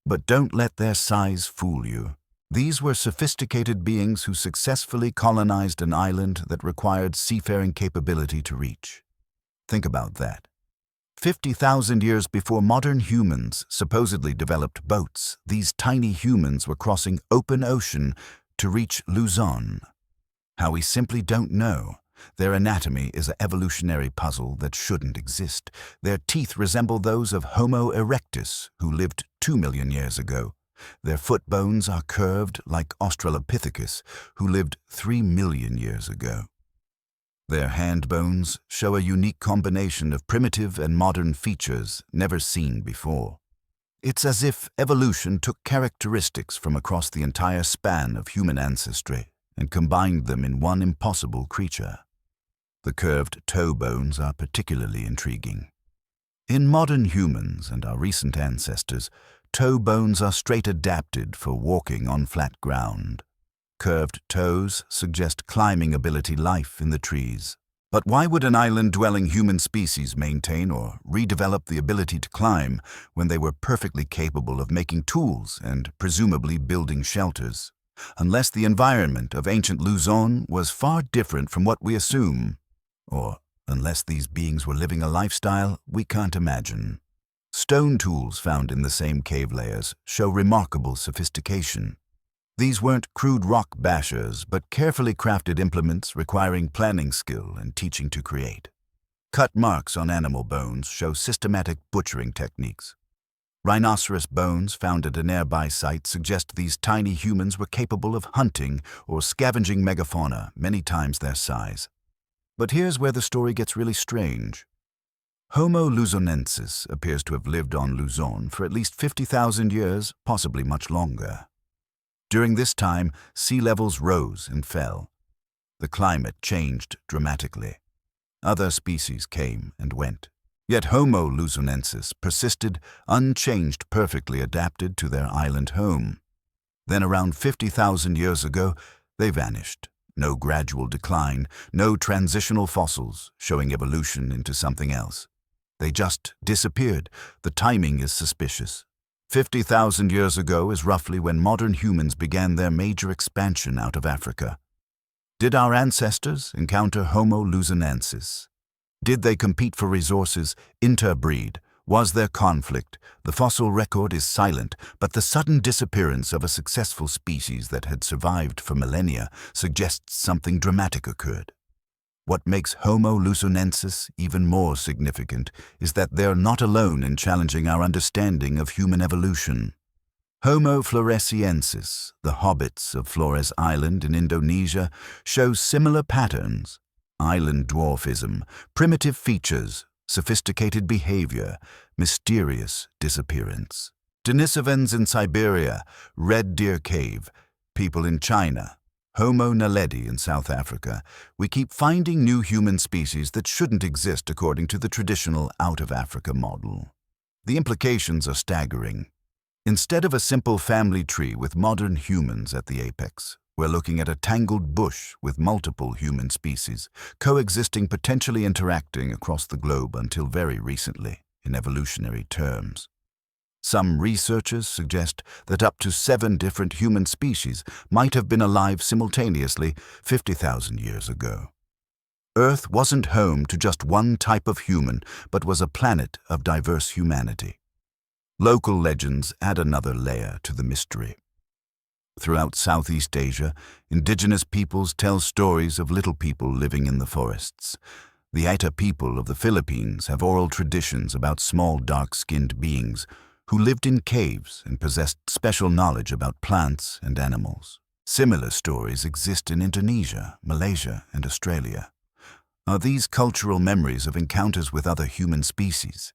But don't let their size fool you. These were sophisticated beings who successfully colonized an island that required seafaring capability to reach. Think about that. 50,000 years before modern humans supposedly developed boats, these tiny humans were crossing open ocean to reach Luzon. How we simply don't know. Their anatomy is an evolutionary puzzle that shouldn't exist. Their teeth resemble those of Homo erectus, who lived 2 million years ago. Their foot bones are curved like Australopithecus, who lived 3 million years ago. Their hand bones show a unique combination of primitive and modern features never seen before. It's as if evolution took characteristics from across the entire span of human ancestry and combined them in one impossible creature. The curved toe bones are particularly intriguing. In modern humans and our recent ancestors, toe bones are straight adapted for walking on flat ground. Curved toes suggest climbing ability, life in the trees. But why would an island-dwelling human species maintain or redevelop the ability to climb when they were perfectly capable of making tools and presumably building shelters? Unless the environment of ancient Luzon was far different from what we assume. Or unless these beings were living a lifestyle we can't imagine. Stone tools found in the same cave layers show remarkable sophistication. These weren't crude rock bashers, but carefully crafted implements requiring planning skill and teaching to create. Cut marks on animal bones show systematic butchering techniques. Rhinoceros bones found at a nearby site suggest these tiny humans were capable of hunting or scavenging megafauna many times their size. But here's where the story gets really strange. Homo luzonensis appears to have lived on Luzon for at least 50,000 years, possibly much longer. During this time, sea levels rose and fell. The climate changed dramatically. Other species came and went. Yet Homo luzonensis persisted, unchanged, perfectly adapted to their island home. Then around 50,000 years ago, they vanished. No gradual decline, no transitional fossils showing evolution into something else. They just disappeared. The timing is suspicious. 50,000 years ago is roughly when modern humans began their major expansion out of Africa. Did our ancestors encounter Homo luzonensis? Did they compete for resources, interbreed? Was there conflict? The fossil record is silent, but the sudden disappearance of a successful species that had survived for millennia suggests something dramatic occurred. What makes Homo luzonensis even more significant is that they're not alone in challenging our understanding of human evolution. Homo floresiensis, the hobbits of Flores Island in Indonesia, shows similar patterns: island dwarfism, primitive features, sophisticated behavior, mysterious disappearance. Denisovans in Siberia, Red Deer Cave, people in China, Homo naledi in South Africa. We keep finding new human species that shouldn't exist according to the traditional out-of-Africa model. The implications are staggering. Instead of a simple family tree with modern humans at the apex, we're looking at a tangled bush with multiple human species, coexisting, potentially interacting across the globe until very recently, in evolutionary terms. Some researchers suggest that up to 7 different human species might have been alive simultaneously 50,000 years ago. Earth wasn't home to just one type of human, but was a planet of diverse humanity. Local legends add another layer to the mystery. Throughout Southeast Asia, indigenous peoples tell stories of little people living in the forests. The Aita people of the Philippines have oral traditions about small, dark-skinned beings who lived in caves and possessed special knowledge about plants and animals. Similar stories exist in Indonesia, Malaysia, and Australia. Are these cultural memories of encounters with other human species?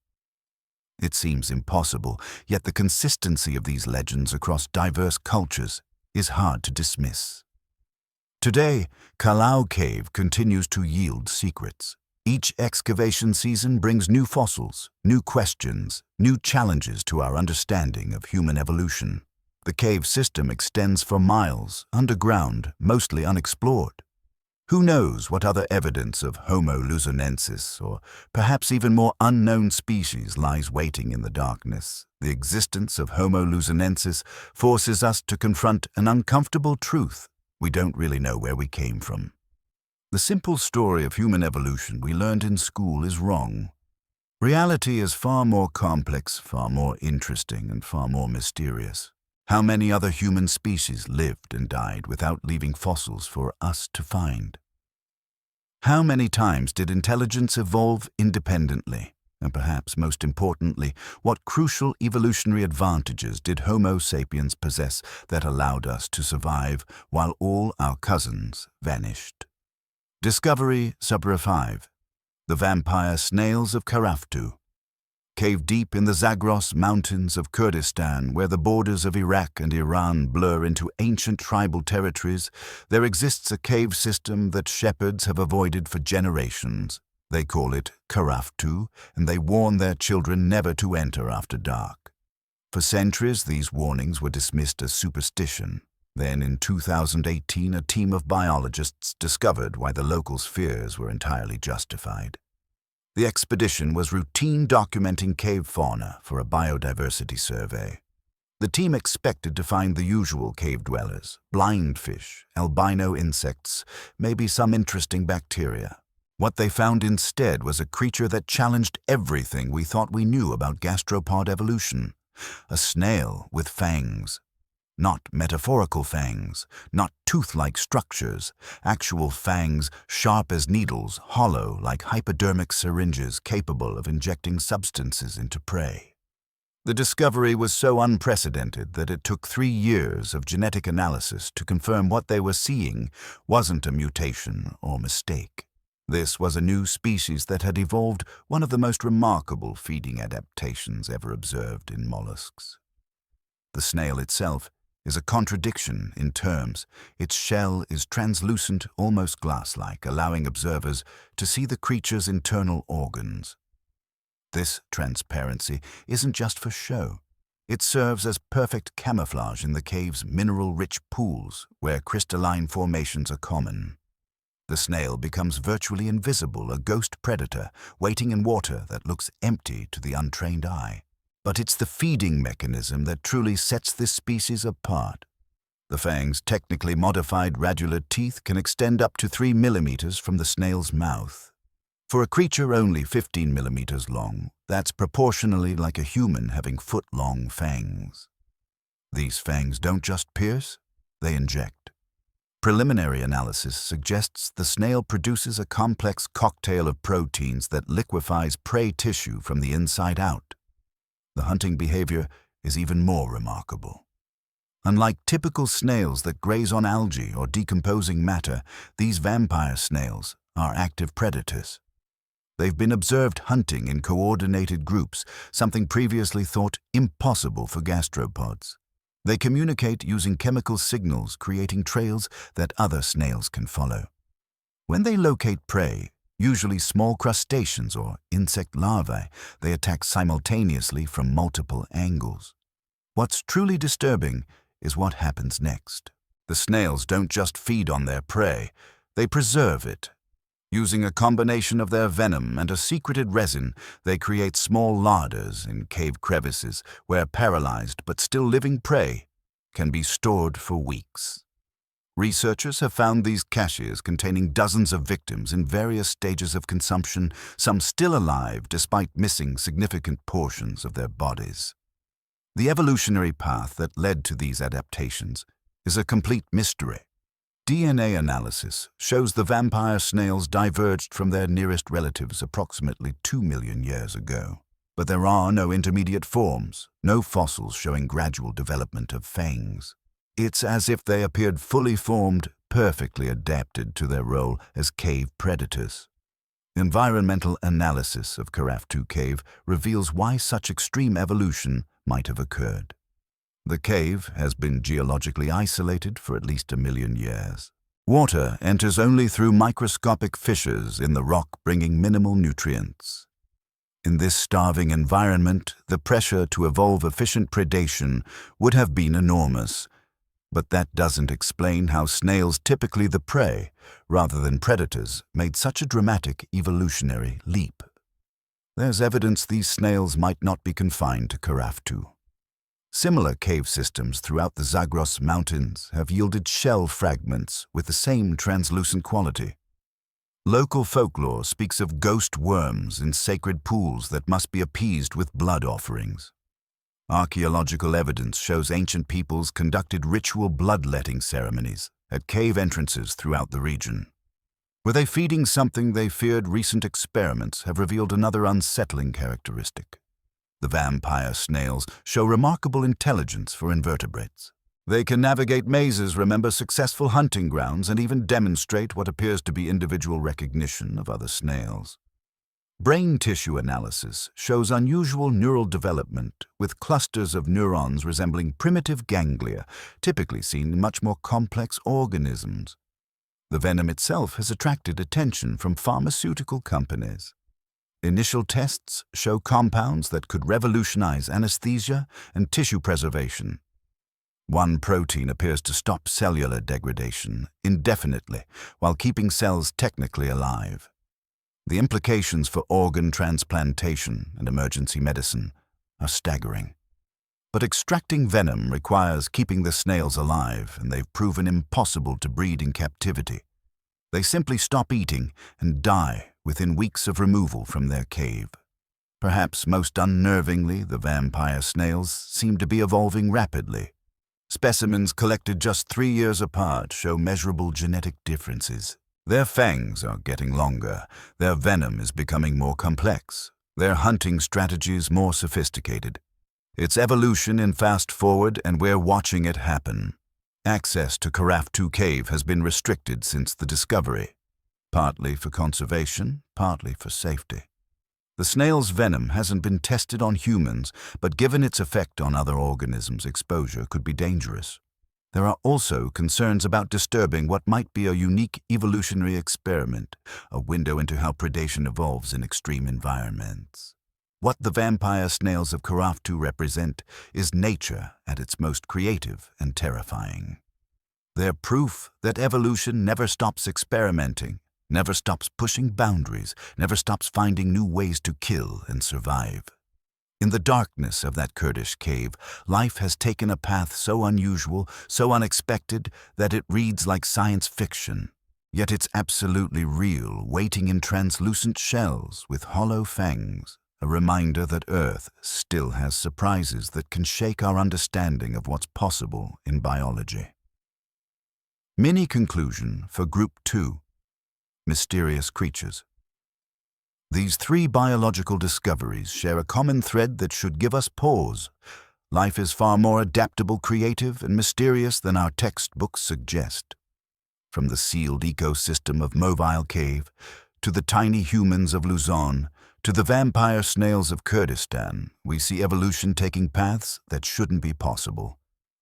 It seems impossible, yet the consistency of these legends across diverse cultures is hard to dismiss. Today, Kalau Cave continues to yield secrets. Each excavation season brings new fossils, new questions, new challenges to our understanding of human evolution. The cave system extends for miles, underground, mostly unexplored. Who knows what other evidence of Homo luzonensis, or perhaps even more unknown species, lies waiting in the darkness? The existence of Homo luzonensis forces us to confront an uncomfortable truth: we don't really know where we came from. The simple story of human evolution we learned in school is wrong. Reality is far more complex, far more interesting, and far more mysterious. How many other human species lived and died without leaving fossils for us to find? How many times did intelligence evolve independently? And perhaps most importantly, what crucial evolutionary advantages did Homo sapiens possess that allowed us to survive while all our cousins vanished? Discovery Subra 5. The Vampire Snails of Karaftu. Cave deep in the Zagros Mountains of Kurdistan, where the borders of Iraq and Iran blur into ancient tribal territories, there exists a cave system that shepherds have avoided for generations. They call it Karaftu, and they warn their children never to enter after dark. For centuries, these warnings were dismissed as superstition. Then, in 2018, a team of biologists discovered why the locals' fears were entirely justified. The expedition was routine documenting cave fauna for a biodiversity survey. The team expected to find the usual cave dwellers: blind fish, albino insects, maybe some interesting bacteria. What they found instead was a creature that challenged everything we thought we knew about gastropod evolution. A snail with fangs. Not metaphorical fangs, not tooth-like structures, actual fangs sharp as needles, hollow like hypodermic syringes capable of injecting substances into prey. The discovery was so unprecedented that it took 3 years of genetic analysis to confirm what they were seeing wasn't a mutation or mistake. This was a new species that had evolved one of the most remarkable feeding adaptations ever observed in mollusks. The snail itself is a contradiction in terms. Its shell is translucent, almost glass-like, allowing observers to see the creature's internal organs. This transparency isn't just for show. It serves as perfect camouflage in the cave's mineral-rich pools, where crystalline formations are common. The snail becomes virtually invisible, a ghost predator waiting in water that looks empty to the untrained eye. But it's the feeding mechanism that truly sets this species apart. The fang's technically modified radular teeth can extend up to 3 millimeters from the snail's mouth. For a creature only 15 millimeters long, that's proportionally like a human having foot-long fangs. These fangs don't just pierce, they inject. Preliminary analysis suggests the snail produces a complex cocktail of proteins that liquefies prey tissue from the inside out. The hunting behavior is even more remarkable. Unlike typical snails that graze on algae or decomposing matter, these vampire snails are active predators. They've been observed hunting in coordinated groups, something previously thought impossible for gastropods. They communicate using chemical signals, creating trails that other snails can follow. When they locate prey, usually small crustaceans or insect larvae, they attack simultaneously from multiple angles. What's truly disturbing is what happens next. The snails don't just feed on their prey, they preserve it. Using a combination of their venom and a secreted resin, they create small larders in cave crevices where paralyzed but still living prey can be stored for weeks. Researchers have found these caches containing dozens of victims in various stages of consumption, some still alive despite missing significant portions of their bodies. The evolutionary path that led to these adaptations is a complete mystery. DNA analysis shows the vampire snails diverged from their nearest relatives approximately 2 million years ago. But there are no intermediate forms, no fossils showing gradual development of fangs. It's as if they appeared fully formed, perfectly adapted to their role as cave predators. Environmental analysis of Karraf-2 Cave reveals why such extreme evolution might have occurred. The cave has been geologically isolated for at least 1 million years. Water enters only through microscopic fissures in the rock, bringing minimal nutrients. In this starving environment, the pressure to evolve efficient predation would have been enormous. But that doesn't explain how snails, typically the prey, rather than predators, made such a dramatic evolutionary leap. There's evidence these snails might not be confined to Karraf-2. Similar cave systems throughout the Zagros Mountains have yielded shell fragments with the same translucent quality. Local folklore speaks of ghost worms in sacred pools that must be appeased with blood offerings. Archaeological evidence shows ancient peoples conducted ritual bloodletting ceremonies at cave entrances throughout the region. Were they feeding something they feared? Recent experiments have revealed another unsettling characteristic. The vampire snails show remarkable intelligence for invertebrates. They can navigate mazes, remember successful hunting grounds, and even demonstrate what appears to be individual recognition of other snails. Brain tissue analysis shows unusual neural development, with clusters of neurons resembling primitive ganglia, typically seen in much more complex organisms. The venom itself has attracted attention from pharmaceutical companies. Initial tests show compounds that could revolutionize anesthesia and tissue preservation. One protein appears to stop cellular degradation indefinitely while keeping cells technically alive. The implications for organ transplantation and emergency medicine are staggering. But extracting venom requires keeping the snails alive, and they've proven impossible to breed in captivity. They simply stop eating and die within weeks of removal from their cave. Perhaps most unnervingly, the vampire snails seem to be evolving rapidly. Specimens collected just 3 years apart show measurable genetic differences. Their fangs are getting longer, their venom is becoming more complex, their hunting strategies more sophisticated. It's evolution in fast forward, and we're watching it happen. Access to Karraf-2 Cave has been restricted since the discovery, partly for conservation, partly for safety. The snail's venom hasn't been tested on humans, but given its effect on other organisms, exposure could be dangerous. There are also concerns about disturbing what might be a unique evolutionary experiment, a window into how predation evolves in extreme environments. What the vampire snails of Karaftu represent is nature at its most creative and terrifying. They're proof that evolution never stops experimenting, never stops pushing boundaries, never stops finding new ways to kill and survive. In the darkness of that Kurdish cave, life has taken a path so unusual, so unexpected, that it reads like science fiction. Yet it's absolutely real, waiting in translucent shells with hollow fangs, a reminder that Earth still has surprises that can shake our understanding of what's possible in biology. Mini conclusion for Group 2: Mysterious Creatures. These three biological discoveries share a common thread that should give us pause. Life is far more adaptable, creative, and mysterious than our textbooks suggest. From the sealed ecosystem of Mobile Cave, to the tiny humans of Luzon, to the vampire snails of Kurdistan, we see evolution taking paths that shouldn't be possible.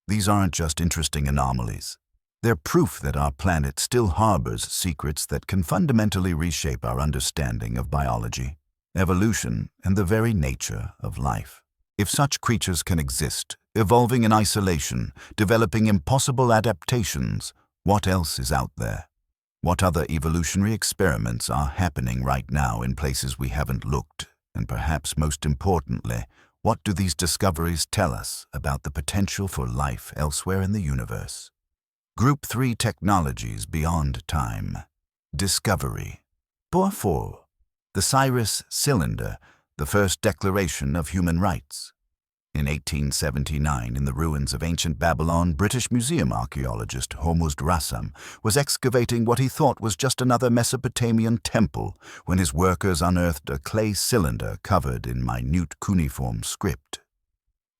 These aren't just interesting anomalies. They're proof that our planet still harbors secrets that can fundamentally reshape our understanding of biology, evolution, and the very nature of life. If such creatures can exist, evolving in isolation, developing impossible adaptations, what else is out there? What other evolutionary experiments are happening right now in places we haven't looked? And perhaps most importantly, what do these discoveries tell us about the potential for life elsewhere in the universe? Group 3: Technologies Beyond Time. Discovery. Pour 4. The Cyrus Cylinder, the first declaration of human rights. In 1879, in the ruins of ancient Babylon, British museum archaeologist Mohenjo-Daro was excavating what he thought was just another Mesopotamian temple when his workers unearthed a clay cylinder covered in minute cuneiform script.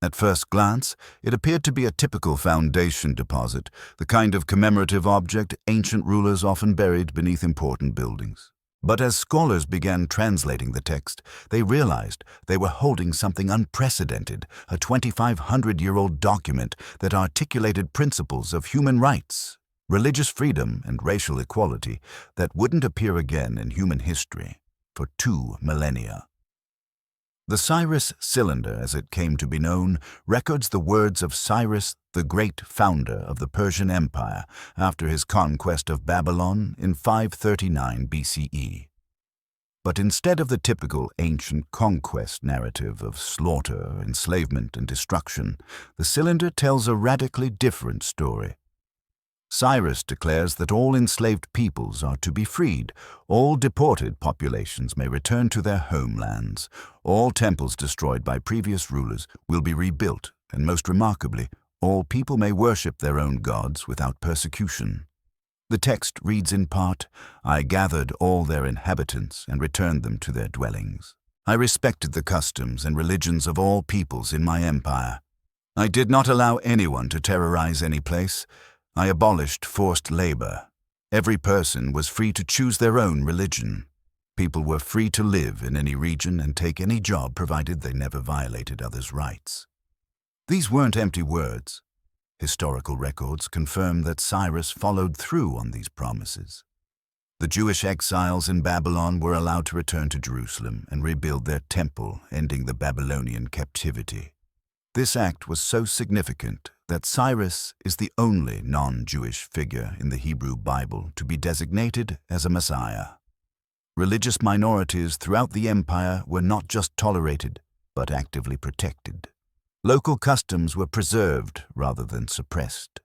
At first glance, it appeared to be a typical foundation deposit, the kind of commemorative object ancient rulers often buried beneath important buildings. But as scholars began translating the text, they realized they were holding something unprecedented, a 2,500-year-old document that articulated principles of human rights, religious freedom, and racial equality that wouldn't appear again in human history for 2 millennia. The Cyrus Cylinder, as it came to be known, records the words of Cyrus, the great founder of the Persian Empire, after his conquest of Babylon in 539 BCE. But instead of the typical ancient conquest narrative of slaughter, enslavement, and destruction, the cylinder tells a radically different story. Cyrus declares that all enslaved peoples are to be freed, all deported populations may return to their homelands, all temples destroyed by previous rulers will be rebuilt, and most remarkably, all people may worship their own gods without persecution. The text reads in part, "I gathered all their inhabitants and returned them to their dwellings. I respected the customs and religions of all peoples in my empire. I did not allow anyone to terrorize any place. I abolished forced labor. Every person was free to choose their own religion. People were free to live in any region and take any job provided they never violated others' rights." These weren't empty words. Historical records confirm that Cyrus followed through on these promises. The Jewish exiles in Babylon were allowed to return to Jerusalem and rebuild their temple, ending the Babylonian captivity. This act was so significant that Cyrus is the only non-Jewish figure in the Hebrew Bible to be designated as a Messiah. Religious minorities throughout the empire were not just tolerated, but actively protected. Local customs were preserved rather than suppressed.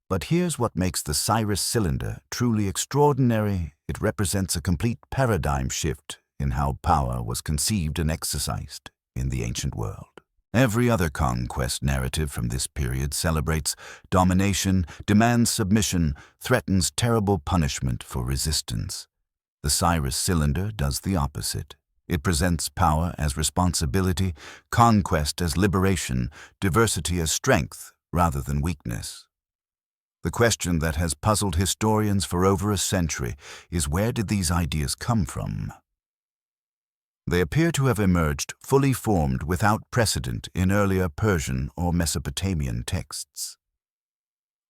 But here's what makes the Cyrus Cylinder truly extraordinary. It represents a complete paradigm shift in how power was conceived and exercised in the ancient world. Every other conquest narrative from this period celebrates domination, demands submission, threatens terrible punishment for resistance. The Cyrus Cylinder does the opposite. It presents power as responsibility, conquest as liberation, diversity as strength rather than weakness. The question that has puzzled historians for over a century is, where did these ideas come from? They appear to have emerged fully formed without precedent in earlier Persian or Mesopotamian texts.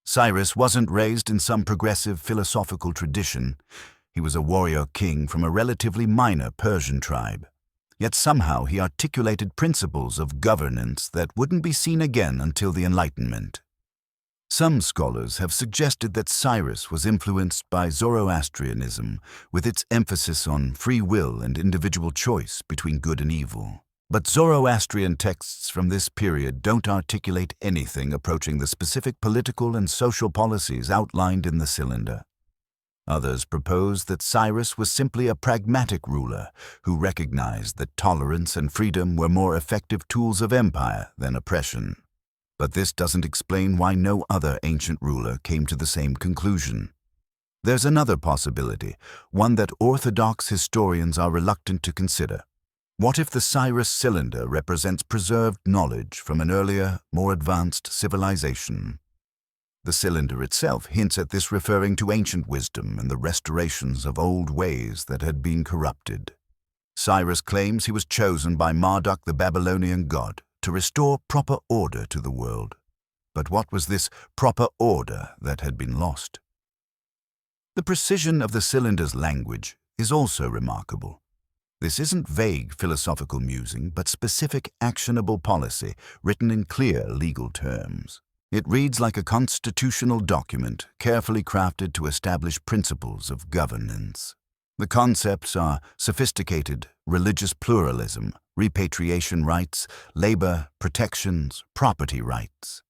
Cyrus wasn't raised in some progressive philosophical tradition. He was a warrior king from a relatively minor Persian tribe. Yet somehow he articulated principles of governance that wouldn't be seen again until the Enlightenment. Some scholars have suggested that Cyrus was influenced by Zoroastrianism, with its emphasis on free will and individual choice between good and evil. But Zoroastrian texts from this period don't articulate anything approaching the specific political and social policies outlined in the Cylinder. Others propose that Cyrus was simply a pragmatic ruler who recognized that tolerance and freedom were more effective tools of empire than oppression. But this doesn't explain why no other ancient ruler came to the same conclusion. There's another possibility, one that orthodox historians are reluctant to consider. What if the Cyrus Cylinder represents preserved knowledge from an earlier, more advanced civilization? The cylinder itself hints at this, referring to ancient wisdom and the restorations of old ways that had been corrupted. Cyrus claims he was chosen by Marduk, the Babylonian god, to restore proper order to the world. But what was this proper order that had been lost? The precision of the cylinder's language is also remarkable. This isn't vague philosophical musing, but specific actionable policy written in clear legal terms. It reads like a constitutional document carefully crafted to establish principles of governance. The concepts are sophisticated religious pluralism, repatriation rights, labor, protections, property rights.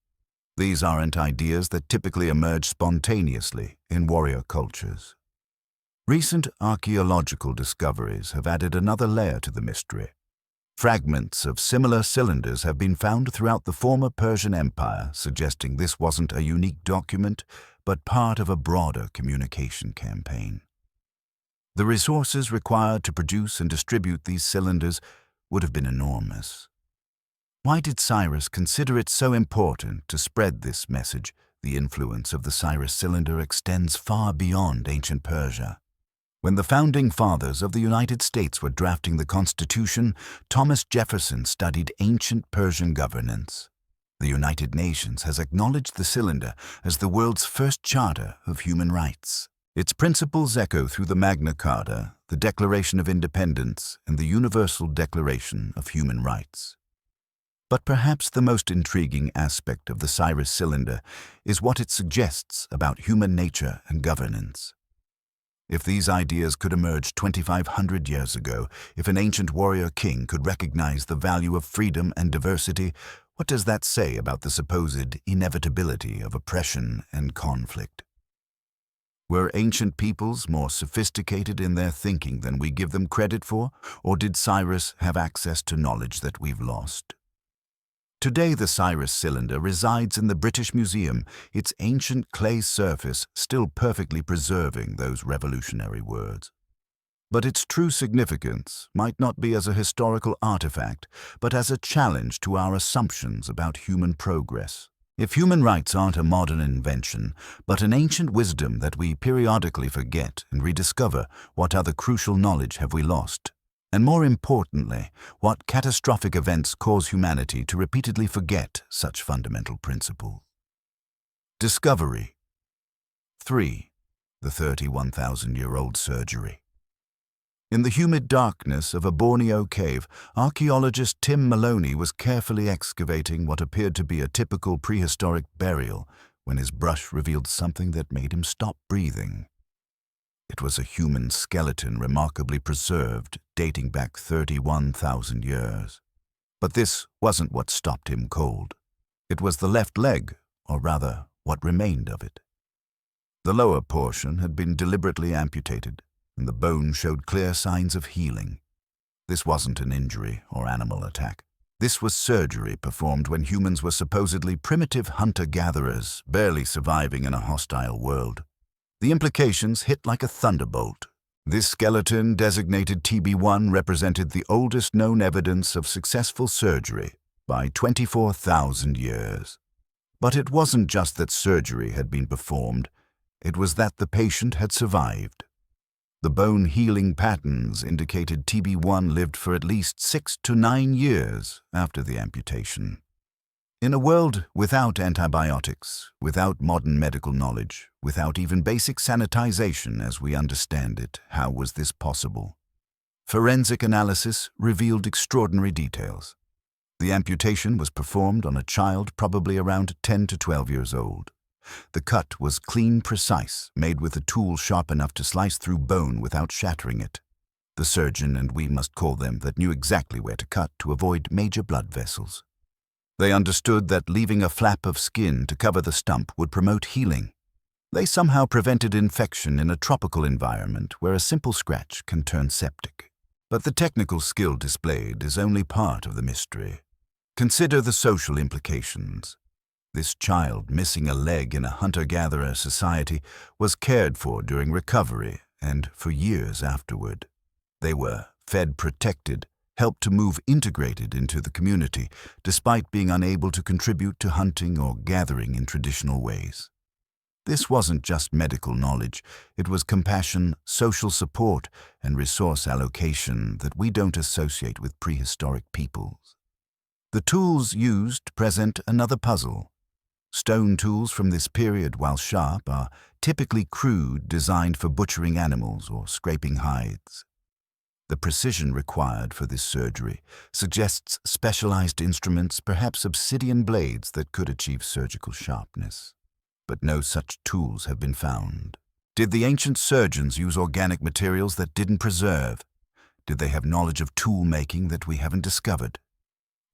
These aren't ideas that typically emerge spontaneously in warrior cultures. Recent archaeological discoveries have added another layer to the mystery. Fragments of similar cylinders have been found throughout the former Persian Empire, suggesting this wasn't a unique document, but part of a broader communication campaign. The resources required to produce and distribute these cylinders would have been enormous. Why did Cyrus consider it so important to spread this message? The influence of the Cyrus Cylinder extends far beyond ancient Persia. When the founding fathers of the United States were drafting the Constitution, Thomas Jefferson studied ancient Persian governance. The United Nations has acknowledged the Cylinder as the world's first charter of human rights. Its principles echo through the Magna Carta, the Declaration of Independence, and the Universal Declaration of Human Rights. But perhaps the most intriguing aspect of the Cyrus Cylinder is what it suggests about human nature and governance. If these ideas could emerge 2,500 years ago, if an ancient warrior king could recognize the value of freedom and diversity, what does that say about the supposed inevitability of oppression and conflict? Were ancient peoples more sophisticated in their thinking than we give them credit for, or did Cyrus have access to knowledge that we've lost? Today, the Cyrus Cylinder resides in the British Museum, its ancient clay surface still perfectly preserving those revolutionary words. But its true significance might not be as a historical artifact, but as a challenge to our assumptions about human progress. If human rights aren't a modern invention, but an ancient wisdom that we periodically forget and rediscover, what other crucial knowledge have we lost? And more importantly, what catastrophic events cause humanity to repeatedly forget such fundamental principles? Discovery. 3. The 31,000-year-old surgery. In the humid darkness of a Borneo cave, archaeologist Tim Maloney was carefully excavating what appeared to be a typical prehistoric burial when his brush revealed something that made him stop breathing. It was a human skeleton remarkably preserved, dating back 31,000 years. But this wasn't what stopped him cold. It was the left leg, or rather, what remained of it. The lower portion had been deliberately amputated, and the bone showed clear signs of healing. This wasn't an injury or animal attack. This was surgery performed when humans were supposedly primitive hunter-gatherers, barely surviving in a hostile world. The implications hit like a thunderbolt. This skeleton, designated TB1, represented the oldest known evidence of successful surgery by 24,000 years. But it wasn't just that surgery had been performed, it was that the patient had survived. The bone healing patterns indicated TB1 lived for at least 6 to 9 years after the amputation. In a world without antibiotics, without modern medical knowledge, without even basic sanitization as we understand it, how was this possible? Forensic analysis revealed extraordinary details. The amputation was performed on a child probably around 10 to 12 years old. The cut was clean, precise, made with a tool sharp enough to slice through bone without shattering it. The surgeon, and we must call them that, knew exactly where to cut to avoid major blood vessels. They understood that leaving a flap of skin to cover the stump would promote healing. They somehow prevented infection in a tropical environment where a simple scratch can turn septic. But the technical skill displayed is only part of the mystery. Consider the social implications. This child, missing a leg in a hunter-gatherer society, was cared for during recovery and for years afterward. They were fed, protected, helped to move integrated into the community, despite being unable to contribute to hunting or gathering in traditional ways. This wasn't just medical knowledge, it was compassion, social support, and resource allocation that we don't associate with prehistoric peoples. The tools used present another puzzle. Stone tools from this period, while sharp, are typically crude, designed for butchering animals or scraping hides. The precision required for this surgery suggests specialized instruments, perhaps obsidian blades that could achieve surgical sharpness. But no such tools have been found. Did the ancient surgeons use organic materials that didn't preserve? Did they have knowledge of tool making that we haven't discovered?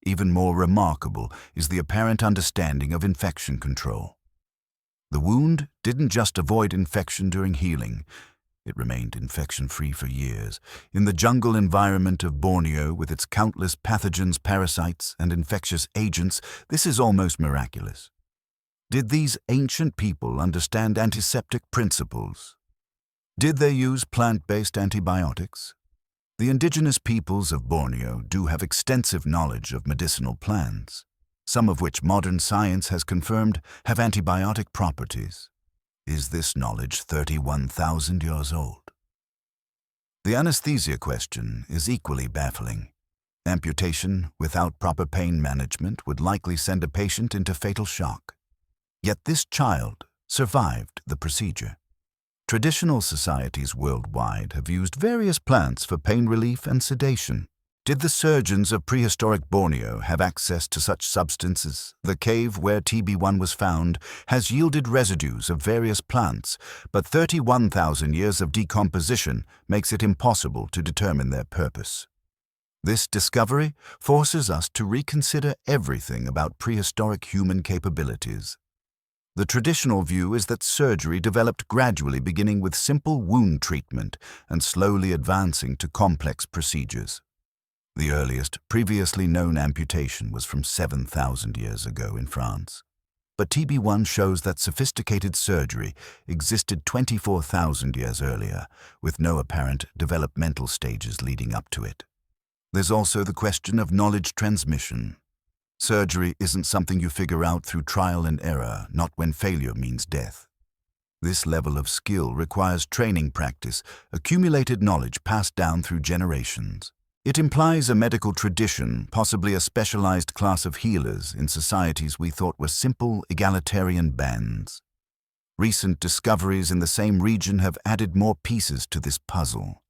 Even more remarkable is the apparent understanding of infection control. The wound didn't just avoid infection during healing. It remained infection-free for years. In the jungle environment of Borneo, with its countless pathogens, parasites, and infectious agents, this is almost miraculous. Did these ancient people understand antiseptic principles? Did they use plant-based antibiotics? The indigenous peoples of Borneo do have extensive knowledge of medicinal plants, some of which modern science has confirmed have antibiotic properties. Is this knowledge 31,000 years old? The anesthesia question is equally baffling. Amputation without proper pain management would likely send a patient into fatal shock. Yet this child survived the procedure. Traditional societies worldwide have used various plants for pain relief and sedation. Did the surgeons of prehistoric Borneo have access to such substances? The cave where TB1 was found has yielded residues of various plants, but 31,000 years of decomposition makes it impossible to determine their purpose. This discovery forces us to reconsider everything about prehistoric human capabilities. The traditional view is that surgery developed gradually, beginning with simple wound treatment and slowly advancing to complex procedures. The earliest previously known amputation was from 7,000 years ago in France. But TB1 shows that sophisticated surgery existed 24,000 years earlier, with no apparent developmental stages leading up to it. There's also the question of knowledge transmission. Surgery isn't something you figure out through trial and error, not when failure means death. This level of skill requires training practice, accumulated knowledge passed down through generations. It implies a medical tradition, possibly a specialized class of healers in societies we thought were simple, egalitarian bands. Recent discoveries in the same region have added more pieces to this puzzle.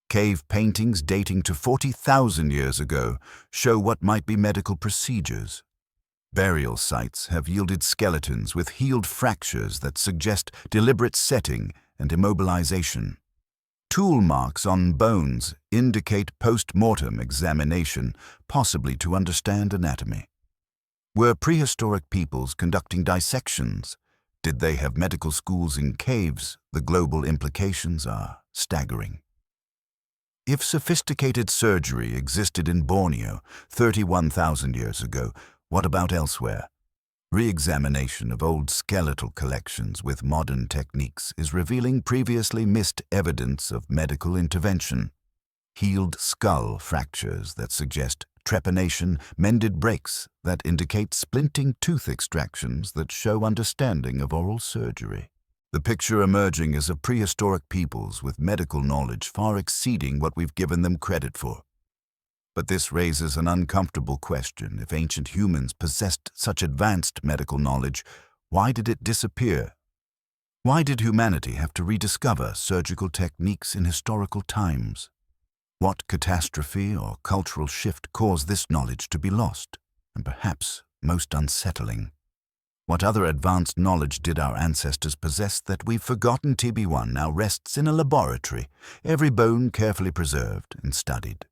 Cave paintings dating to 40,000 years ago show what might be medical procedures. Burial sites have yielded skeletons with healed fractures that suggest deliberate setting and immobilization. Tool marks on bones indicate post-mortem examination, possibly to understand anatomy. Were prehistoric peoples conducting dissections? Did they have medical schools in caves? The global implications are staggering. If sophisticated surgery existed in Borneo 31,000 years ago, what about elsewhere? Re-examination of old skeletal collections with modern techniques is revealing previously missed evidence of medical intervention. Healed skull fractures that suggest trepanation, mended breaks that indicate splinting tooth extractions that show understanding of oral surgery. The picture emerging is of prehistoric peoples with medical knowledge far exceeding what we've given them credit for. But this raises an uncomfortable question. If ancient humans possessed such advanced medical knowledge, why did it disappear? Why did humanity have to rediscover surgical techniques in historical times? What catastrophe or cultural shift caused this knowledge to be lost, and perhaps most unsettling? What other advanced knowledge did our ancestors possess that we've forgotten? TB1 now rests in a laboratory, every bone carefully preserved and studied.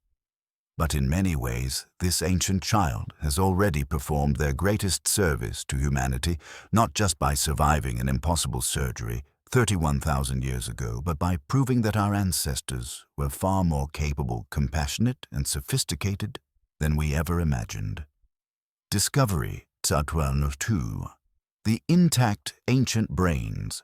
But in many ways, this ancient child has already performed their greatest service to humanity, not just by surviving an impossible surgery 31,000 years ago, but by proving that our ancestors were far more capable, compassionate, and sophisticated than we ever imagined. Discovery 2. The intact ancient brains.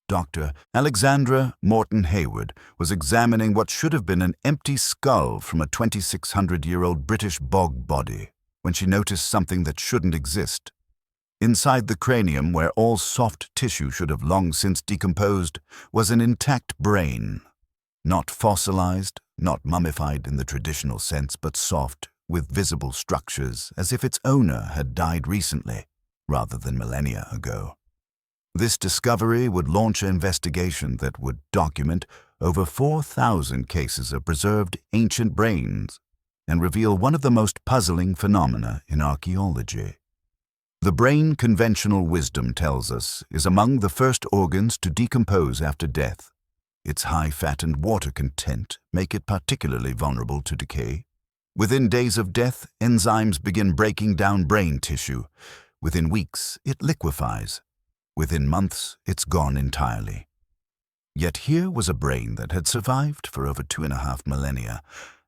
Dr. Alexandra Morton Hayward was examining what should have been an empty skull from a 2,600-year-old British bog body when she noticed something that shouldn't exist. Inside the cranium, where all soft tissue should have long since decomposed, was an intact brain. Not fossilized, not mummified in the traditional sense, but soft, with visible structures, as if its owner had died recently, rather than millennia ago. This discovery would launch an investigation that would document over 4,000 cases of preserved ancient brains and reveal one of the most puzzling phenomena in archaeology. The brain, conventional wisdom tells us, is among the first organs to decompose after death. Its high fat and water content make it particularly vulnerable to decay. Within days of death, enzymes begin breaking down brain tissue. Within weeks, it liquefies. Within months, it's gone entirely. Yet here was a brain that had survived for over 2.5 millennia,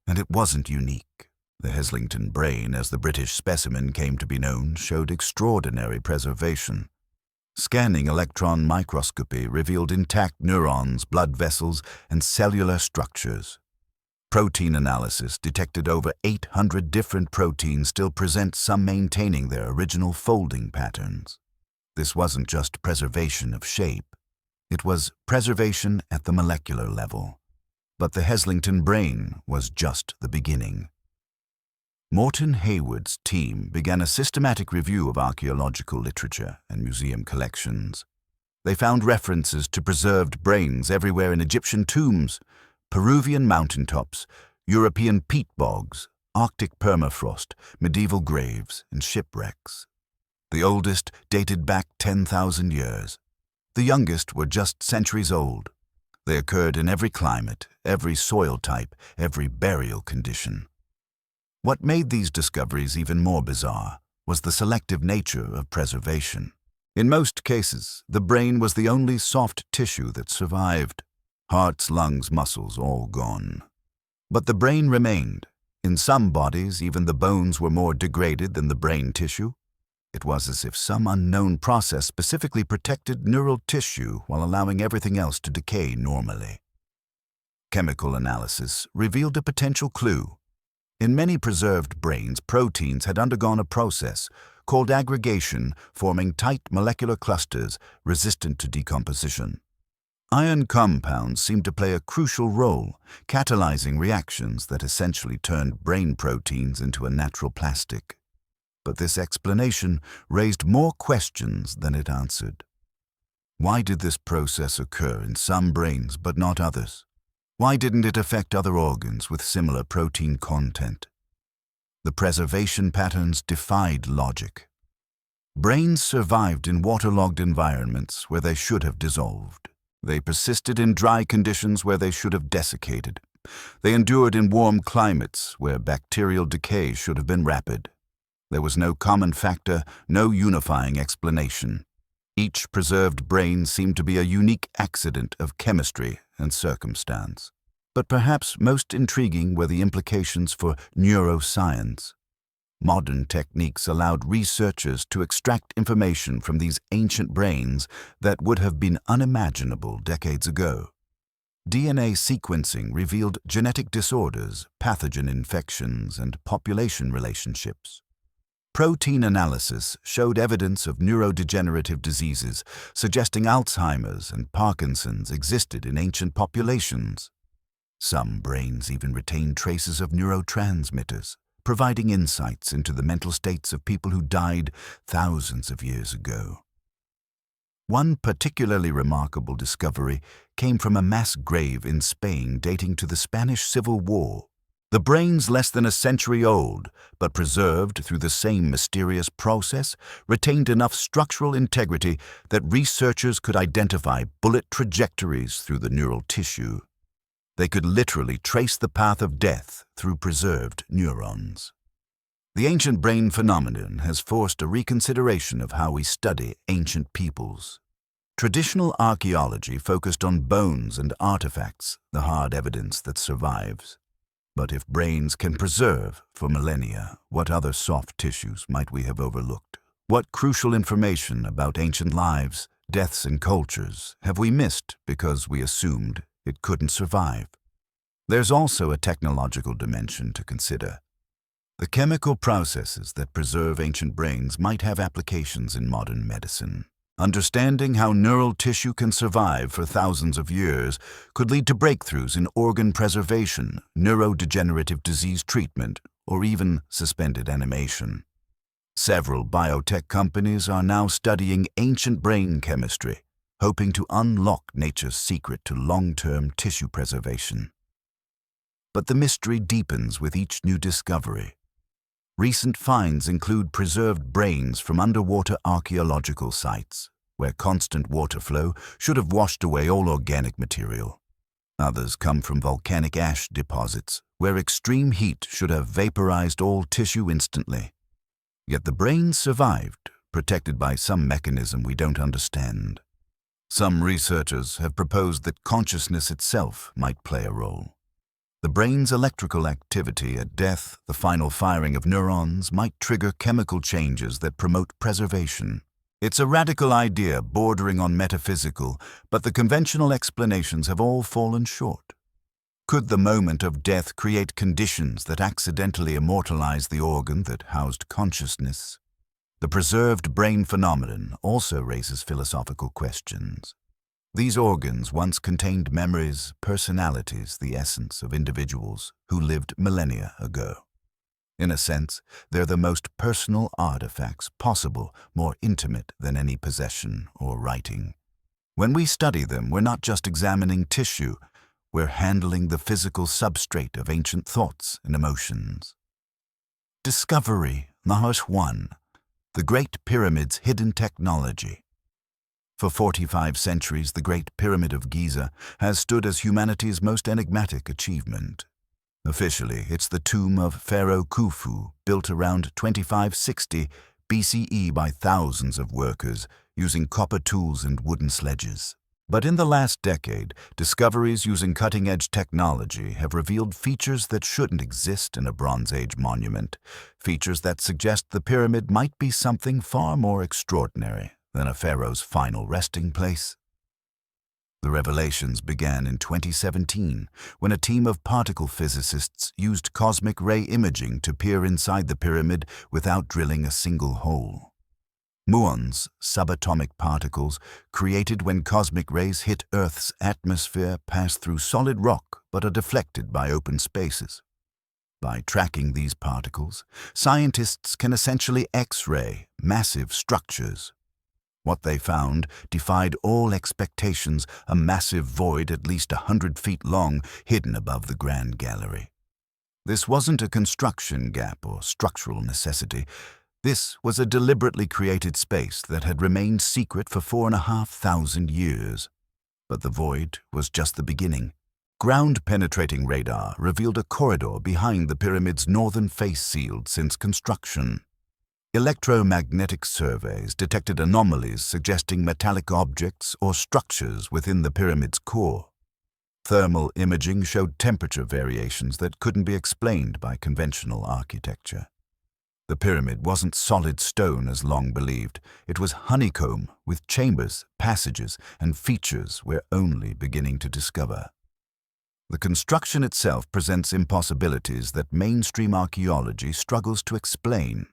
and it wasn't unique. The Heslington brain, as the British specimen came to be known, showed extraordinary preservation. Scanning electron microscopy revealed intact neurons, blood vessels, and cellular structures. Protein analysis detected over 800 different proteins, still present, some maintaining their original folding patterns. This wasn't just preservation of shape. It was preservation at the molecular level. But the Heslington brain was just the beginning. Morton Hayward's team began a systematic review of archaeological literature and museum collections. They found references to preserved brains everywhere in Egyptian tombs, Peruvian mountaintops, European peat bogs, Arctic permafrost, medieval graves, and shipwrecks. The oldest dated back 10,000 years. The youngest were just centuries old. They occurred in every climate, every soil type, every burial condition. What made these discoveries even more bizarre was the selective nature of preservation. In most cases, the brain was the only soft tissue that survived. Hearts, lungs, muscles, all gone. But the brain remained. In some bodies, even the bones were more degraded than the brain tissue. It was as if some unknown process specifically protected neural tissue while allowing everything else to decay normally. Chemical analysis revealed a potential clue. In many preserved brains, proteins had undergone a process called aggregation, forming tight molecular clusters resistant to decomposition. Iron compounds seemed to play a crucial role, catalyzing reactions that essentially turned brain proteins into a natural plastic. But this explanation raised more questions than it answered. Why did this process occur in some brains but not others? Why didn't it affect other organs with similar protein content? The preservation patterns defied logic. Brains survived in waterlogged environments where they should have dissolved. They persisted in dry conditions where they should have desiccated. They endured in warm climates where bacterial decay should have been rapid. There was no common factor, no unifying explanation. Each preserved brain seemed to be a unique accident of chemistry and circumstance. But perhaps most intriguing were the implications for neuroscience. Modern techniques allowed researchers to extract information from these ancient brains that would have been unimaginable decades ago. DNA sequencing revealed genetic disorders, pathogen infections, and population relationships. Protein analysis showed evidence of neurodegenerative diseases, suggesting Alzheimer's and Parkinson's existed in ancient populations. Some brains even retain traces of neurotransmitters, providing insights into the mental states of people who died thousands of years ago. One particularly remarkable discovery came from a mass grave in Spain dating to the Spanish Civil War. The brains, less than a century old, but preserved through the same mysterious process, retained enough structural integrity that researchers could identify bullet trajectories through the neural tissue. They could literally trace the path of death through preserved neurons. The ancient brain phenomenon has forced a reconsideration of how we study ancient peoples. Traditional archaeology focused on bones and artifacts, the hard evidence that survives. But if brains can preserve for millennia, what other soft tissues might we have overlooked? What crucial information about ancient lives, deaths, and cultures have we missed because we assumed it couldn't survive? There's also a technological dimension to consider. The chemical processes that preserve ancient brains might have applications in modern medicine. Understanding how neural tissue can survive for thousands of years could lead to breakthroughs in organ preservation, neurodegenerative disease treatment, or even suspended animation. Several biotech companies are now studying ancient brain chemistry, hoping to unlock nature's secret to long-term tissue preservation. But the mystery deepens with each new discovery. Recent finds include preserved brains from underwater archaeological sites, where constant water flow should have washed away all organic material. Others come from volcanic ash deposits, where extreme heat should have vaporized all tissue instantly. Yet the brains survived, protected by some mechanism we don't understand. Some researchers have proposed that consciousness itself might play a role. The brain's electrical activity at death, the final firing of neurons, might trigger chemical changes that promote preservation. It's a radical idea bordering on metaphysical, but the conventional explanations have all fallen short. Could the moment of death create conditions that accidentally immortalize the organ that housed consciousness? The preserved brain phenomenon also raises philosophical questions. These organs once contained memories, personalities, the essence of individuals who lived millennia ago. In a sense, they're the most personal artifacts possible, more intimate than any possession or writing. When we study them, we're not just examining tissue, we're handling the physical substrate of ancient thoughts and emotions. Discovery, Nahash 1. The Great Pyramid's hidden technology. For 45 centuries, the Great Pyramid of Giza has stood as humanity's most enigmatic achievement. Officially, it's the tomb of Pharaoh Khufu, built around 2560 BCE by thousands of workers using copper tools and wooden sledges. But in the last decade, discoveries using cutting-edge technology have revealed features that shouldn't exist in a Bronze Age monument, features that suggest the pyramid might be something far more extraordinary than a pharaoh's final resting place. The revelations began in 2017, when a team of particle physicists used cosmic ray imaging to peer inside the pyramid without drilling a single hole. Muons, subatomic particles, created when cosmic rays hit Earth's atmosphere, pass through solid rock but are deflected by open spaces. By tracking these particles, scientists can essentially X-ray massive structures. What they found defied all expectations, a massive void at least 100 feet long, hidden above the Grand Gallery. This wasn't a construction gap or structural necessity. This was a deliberately created space that had remained secret for 4,500 years. But the void was just the beginning. Ground-penetrating radar revealed a corridor behind the pyramid's northern face sealed since construction. Electromagnetic surveys detected anomalies suggesting metallic objects or structures within the pyramid's core. Thermal imaging showed temperature variations that couldn't be explained by conventional architecture. The pyramid wasn't solid stone as long believed. It was honeycomb with chambers, passages, and features we're only beginning to discover. The construction itself presents impossibilities that mainstream archaeology struggles to explain.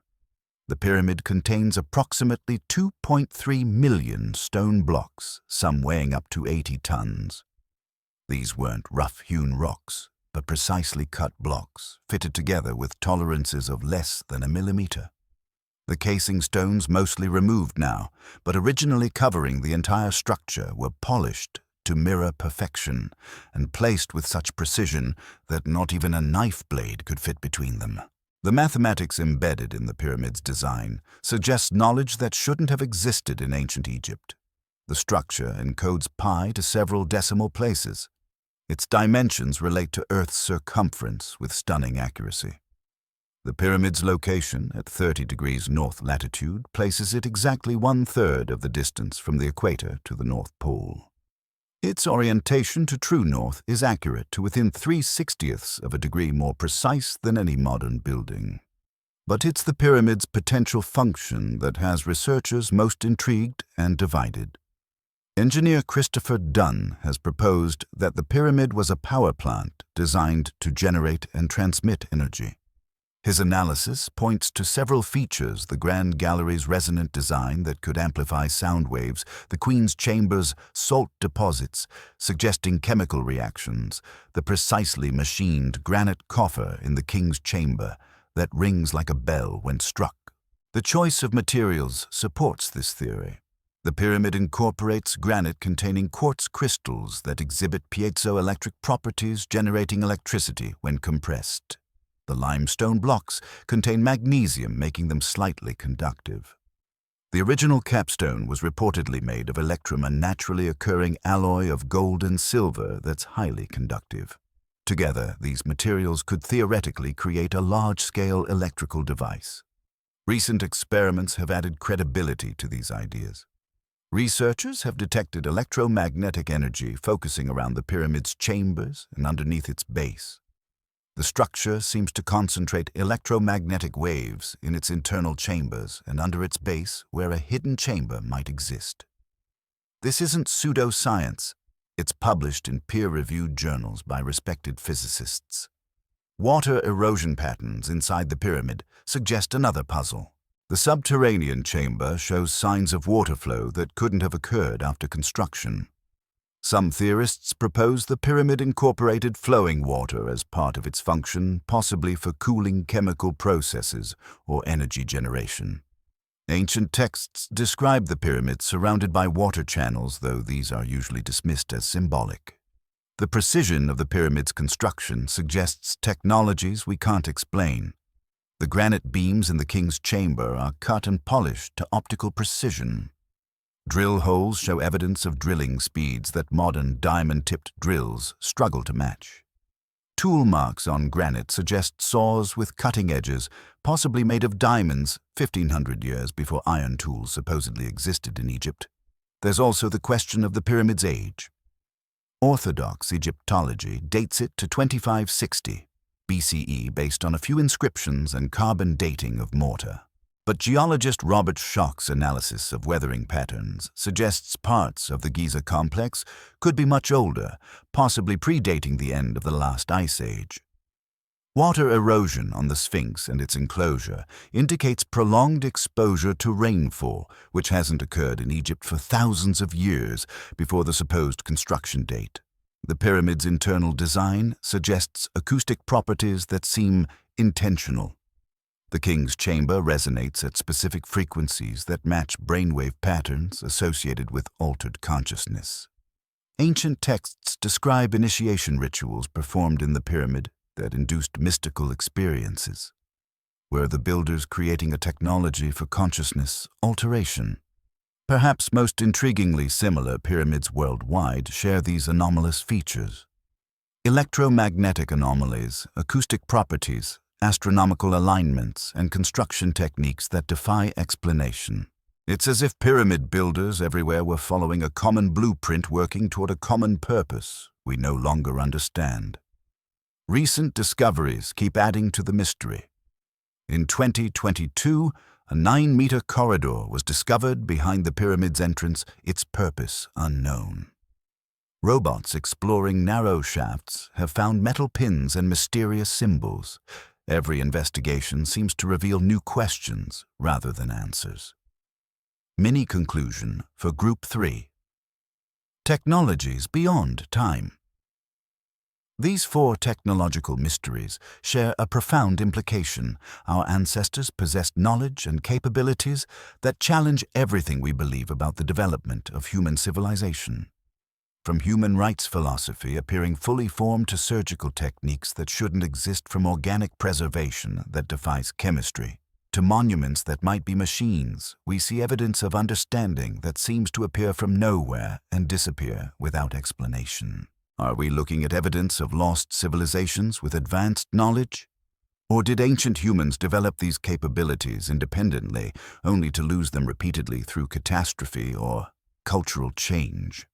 The pyramid contains approximately 2.3 million stone blocks, some weighing up to 80 tons. These weren't rough-hewn rocks, but precisely cut blocks, fitted together with tolerances of less than a millimeter. The casing stones, mostly removed now, but originally covering the entire structure, were polished to mirror perfection and placed with such precision that not even a knife blade could fit between them. The mathematics embedded in the pyramid's design suggests knowledge that shouldn't have existed in ancient Egypt. The structure encodes pi to several decimal places. Its dimensions relate to Earth's circumference with stunning accuracy. The pyramid's location at 30 degrees north latitude places it exactly 1/3 of the distance from the equator to the North Pole. Its orientation to true north is accurate to within 3/60ths of a degree more precise than any modern building. But it's the pyramid's potential function that has researchers most intrigued and divided. Engineer Christopher Dunn has proposed that the pyramid was a power plant designed to generate and transmit energy. His analysis points to several features: the Grand Gallery's resonant design that could amplify sound waves, the Queen's Chamber's salt deposits suggesting chemical reactions, the precisely machined granite coffer in the King's Chamber that rings like a bell when struck. The choice of materials supports this theory. The pyramid incorporates granite containing quartz crystals that exhibit piezoelectric properties, generating electricity when compressed. The limestone blocks contain magnesium, making them slightly conductive. The original capstone was reportedly made of electrum, a naturally occurring alloy of gold and silver that's highly conductive. Together, these materials could theoretically create a large-scale electrical device. Recent experiments have added credibility to these ideas. Researchers have detected electromagnetic energy focusing around the pyramid's chambers and underneath its base. The structure seems to concentrate electromagnetic waves in its internal chambers and under its base where a hidden chamber might exist. This isn't pseudoscience. It's published in peer-reviewed journals by respected physicists. Water erosion patterns inside the pyramid suggest another puzzle. The subterranean chamber shows signs of water flow that couldn't have occurred after construction. Some theorists propose the pyramid incorporated flowing water as part of its function, possibly for cooling chemical processes or energy generation. Ancient texts describe the pyramid surrounded by water channels, though these are usually dismissed as symbolic. The precision of the pyramid's construction suggests technologies we can't explain. The granite beams in the King's Chamber are cut and polished to optical precision. Drill holes show evidence of drilling speeds that modern diamond-tipped drills struggle to match. Tool marks on granite suggest saws with cutting edges, possibly made of diamonds 1,500 years before iron tools supposedly existed in Egypt. There's also the question of the pyramid's age. Orthodox Egyptology dates it to 2560 BCE based on a few inscriptions and carbon dating of mortar. But geologist Robert Schoch's analysis of weathering patterns suggests parts of the Giza complex could be much older, possibly predating the end of the last ice age. Water erosion on the Sphinx and its enclosure indicates prolonged exposure to rainfall, which hasn't occurred in Egypt for thousands of years before the supposed construction date. The pyramid's internal design suggests acoustic properties that seem intentional. The King's Chamber resonates at specific frequencies that match brainwave patterns associated with altered consciousness. Ancient texts describe initiation rituals performed in the pyramid that induced mystical experiences. Were the builders creating a technology for consciousness alteration? Perhaps most intriguingly, similar pyramids worldwide share these anomalous features. Electromagnetic anomalies, acoustic properties, astronomical alignments, and construction techniques that defy explanation. It's as if pyramid builders everywhere were following a common blueprint working toward a common purpose we no longer understand. Recent discoveries keep adding to the mystery. In 2022, a 9-meter corridor was discovered behind the pyramid's entrance, its purpose unknown. Robots exploring narrow shafts have found metal pins and mysterious symbols. Every investigation seems to reveal new questions rather than answers. Mini conclusion for Group 3. Technologies beyond time. These four technological mysteries share a profound implication. Our ancestors possessed knowledge and capabilities that challenge everything we believe about the development of human civilization. From human rights philosophy appearing fully formed to surgical techniques that shouldn't exist, from organic preservation that defies chemistry, to monuments that might be machines, we see evidence of understanding that seems to appear from nowhere and disappear without explanation. Are we looking at evidence of lost civilizations with advanced knowledge? Or did ancient humans develop these capabilities independently, only to lose them repeatedly through catastrophe or cultural change?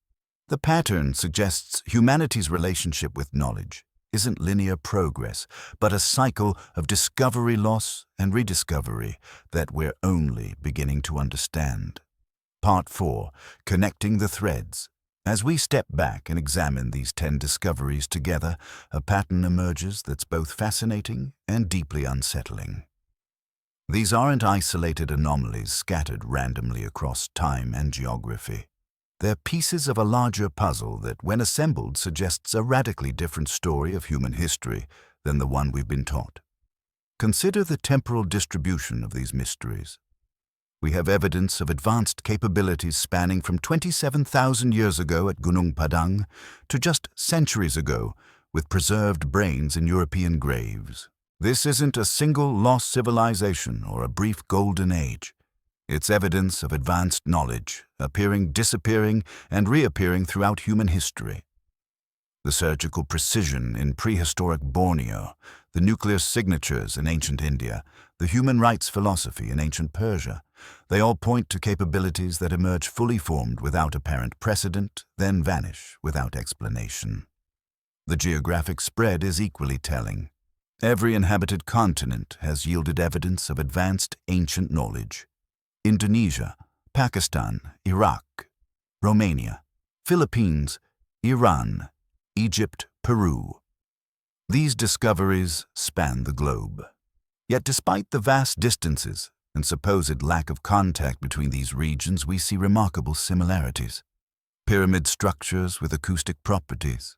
The pattern suggests humanity's relationship with knowledge isn't linear progress, but a cycle of discovery, loss, and rediscovery that we're only beginning to understand. Part 4. Connecting the Threads. As we step back and examine these 10 discoveries together, a pattern emerges that's both fascinating and deeply unsettling. These aren't isolated anomalies scattered randomly across time and geography. They're pieces of a larger puzzle that, when assembled, suggests a radically different story of human history than the one we've been taught. Consider the temporal distribution of these mysteries. We have evidence of advanced capabilities spanning from 27,000 years ago at Gunung Padang to just centuries ago with preserved brains in European graves. This isn't a single lost civilization or a brief golden age. It's evidence of advanced knowledge, appearing, disappearing, and reappearing throughout human history. The surgical precision in prehistoric Borneo, the nuclear signatures in ancient India, the human rights philosophy in ancient Persia, they all point to capabilities that emerge fully formed without apparent precedent, then vanish without explanation. The geographic spread is equally telling. Every inhabited continent has yielded evidence of advanced ancient knowledge. Indonesia, Pakistan, Iraq, Romania, Philippines, Iran, Egypt, Peru. These discoveries span the globe. Yet despite the vast distances and supposed lack of contact between these regions, we see remarkable similarities. Pyramid structures with acoustic properties,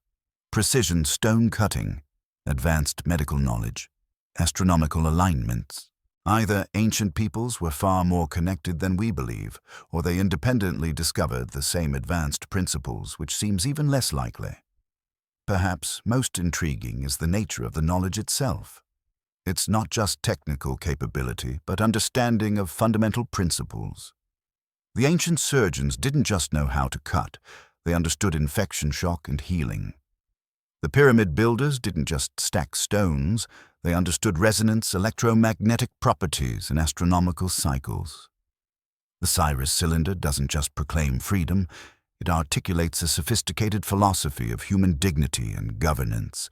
precision stone cutting, advanced medical knowledge, astronomical alignments. Either ancient peoples were far more connected than we believe, or they independently discovered the same advanced principles, which seems even less likely. Perhaps most intriguing is the nature of the knowledge itself. It's not just technical capability, but understanding of fundamental principles. The ancient surgeons didn't just know how to cut, they understood infection shock and healing. The pyramid builders didn't just stack stones, they understood resonance, electromagnetic properties, and astronomical cycles. The Cyrus Cylinder doesn't just proclaim freedom, it articulates a sophisticated philosophy of human dignity and governance.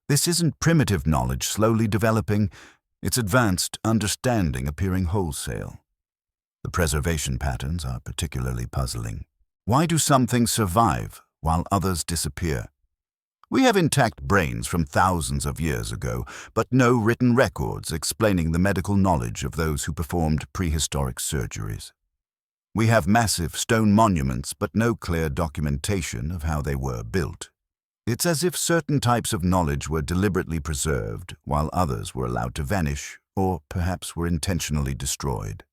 This isn't primitive knowledge slowly developing, it's advanced understanding appearing wholesale. The preservation patterns are particularly puzzling. Why do some things survive while others disappear? We have intact brains from thousands of years ago, but no written records explaining the medical knowledge of those who performed prehistoric surgeries. We have massive stone monuments, but no clear documentation of how they were built. It's as if certain types of knowledge were deliberately preserved, while others were allowed to vanish, or perhaps were intentionally destroyed.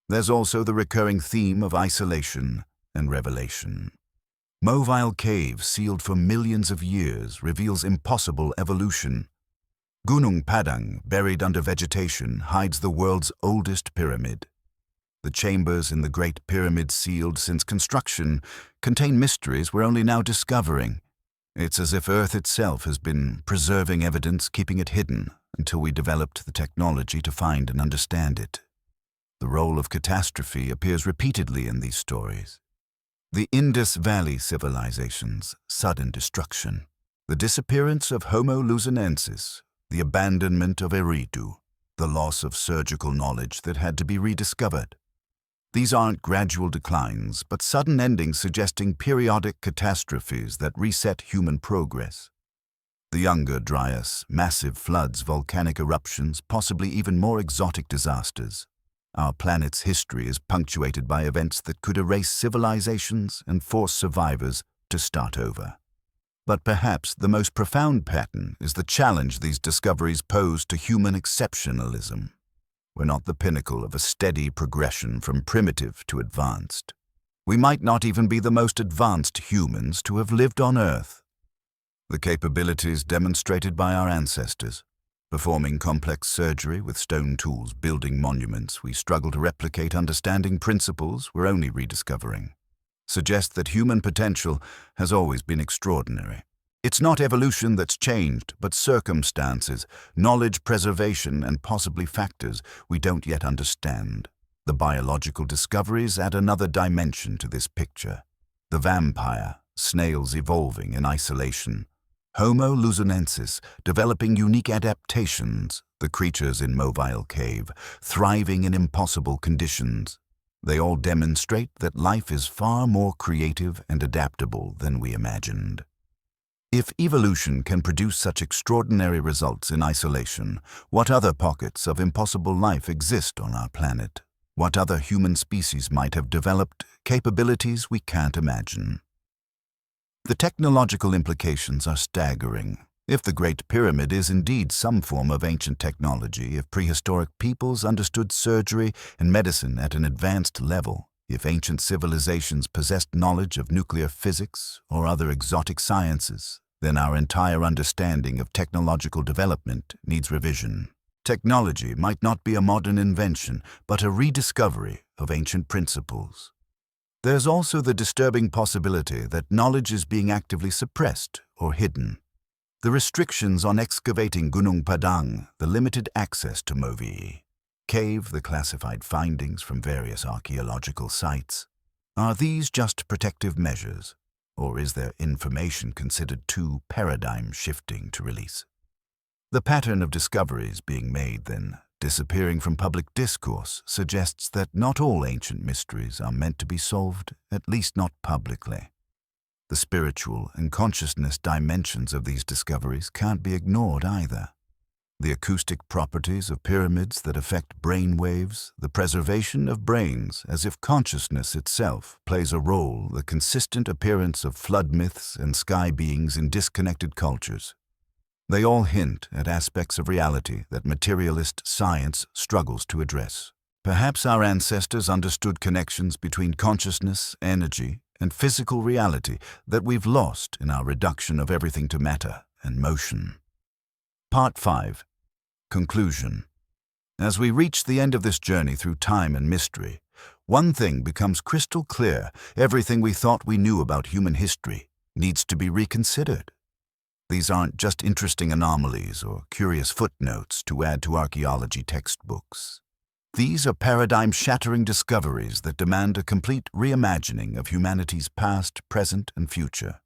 There's also the recurring theme of isolation and revelation. Mobile caves sealed for millions of years reveals impossible evolution. Gunung Padang, buried under vegetation, hides the world's oldest pyramid. The chambers in the Great Pyramid, sealed since construction, contain mysteries we're only now discovering. It's as if Earth itself has been preserving evidence, keeping it hidden, until we developed the technology to find and understand it. The role of catastrophe appears repeatedly in these stories. The Indus Valley civilization's sudden destruction, the disappearance of Homo luzonensis, the abandonment of Eridu, the loss of surgical knowledge that had to be rediscovered. These aren't gradual declines, but sudden endings suggesting periodic catastrophes that reset human progress. The Younger Dryas, massive floods, volcanic eruptions, possibly even more exotic disasters. Our planet's history is punctuated by events that could erase civilizations and force survivors to start over. But perhaps the most profound pattern is the challenge these discoveries pose to human exceptionalism. We're not the pinnacle of a steady progression from primitive to advanced. We might not even be the most advanced humans to have lived on Earth. The capabilities demonstrated by our ancestors, performing complex surgery with stone tools, building monuments we struggle to replicate, understanding principles we're only rediscovering, suggest that human potential has always been extraordinary. It's not evolution that's changed, but circumstances, knowledge preservation, and possibly factors we don't yet understand. The biological discoveries add another dimension to this picture. The vampire, snails evolving in isolation, Homo luzonensis developing unique adaptations, the creatures in Mobile Cave thriving in impossible conditions. They all demonstrate that life is far more creative and adaptable than we imagined. If evolution can produce such extraordinary results in isolation, what other pockets of impossible life exist on our planet? What other human species might have developed capabilities we can't imagine? The technological implications are staggering. If the Great Pyramid is indeed some form of ancient technology, if prehistoric peoples understood surgery and medicine at an advanced level, if ancient civilizations possessed knowledge of nuclear physics or other exotic sciences, then our entire understanding of technological development needs revision. Technology might not be a modern invention, but a rediscovery of ancient principles. There's also the disturbing possibility that knowledge is being actively suppressed or hidden. The restrictions on excavating Gunung Padang, the limited access to Mohenjo-Daro Cave, the classified findings from various archaeological sites. Are these just protective measures, or is their information considered too paradigm-shifting to release? The pattern of discoveries being made, then, disappearing from public discourse, suggests that not all ancient mysteries are meant to be solved, at least not publicly. The spiritual and consciousness dimensions of these discoveries can't be ignored either. The acoustic properties of pyramids that affect brain waves, the preservation of brains as if consciousness itself plays a role, the consistent appearance of flood myths and sky beings in disconnected cultures. They all hint at aspects of reality that materialist science struggles to address. Perhaps our ancestors understood connections between consciousness, energy, and physical reality that we've lost in our reduction of everything to matter and motion. Part 5. Conclusion. As we reach the end of this journey through time and mystery, one thing becomes crystal clear: everything we thought we knew about human history needs to be reconsidered. These aren't just interesting anomalies or curious footnotes to add to archaeology textbooks. These are paradigm-shattering discoveries that demand a complete reimagining of humanity's past, present, and future.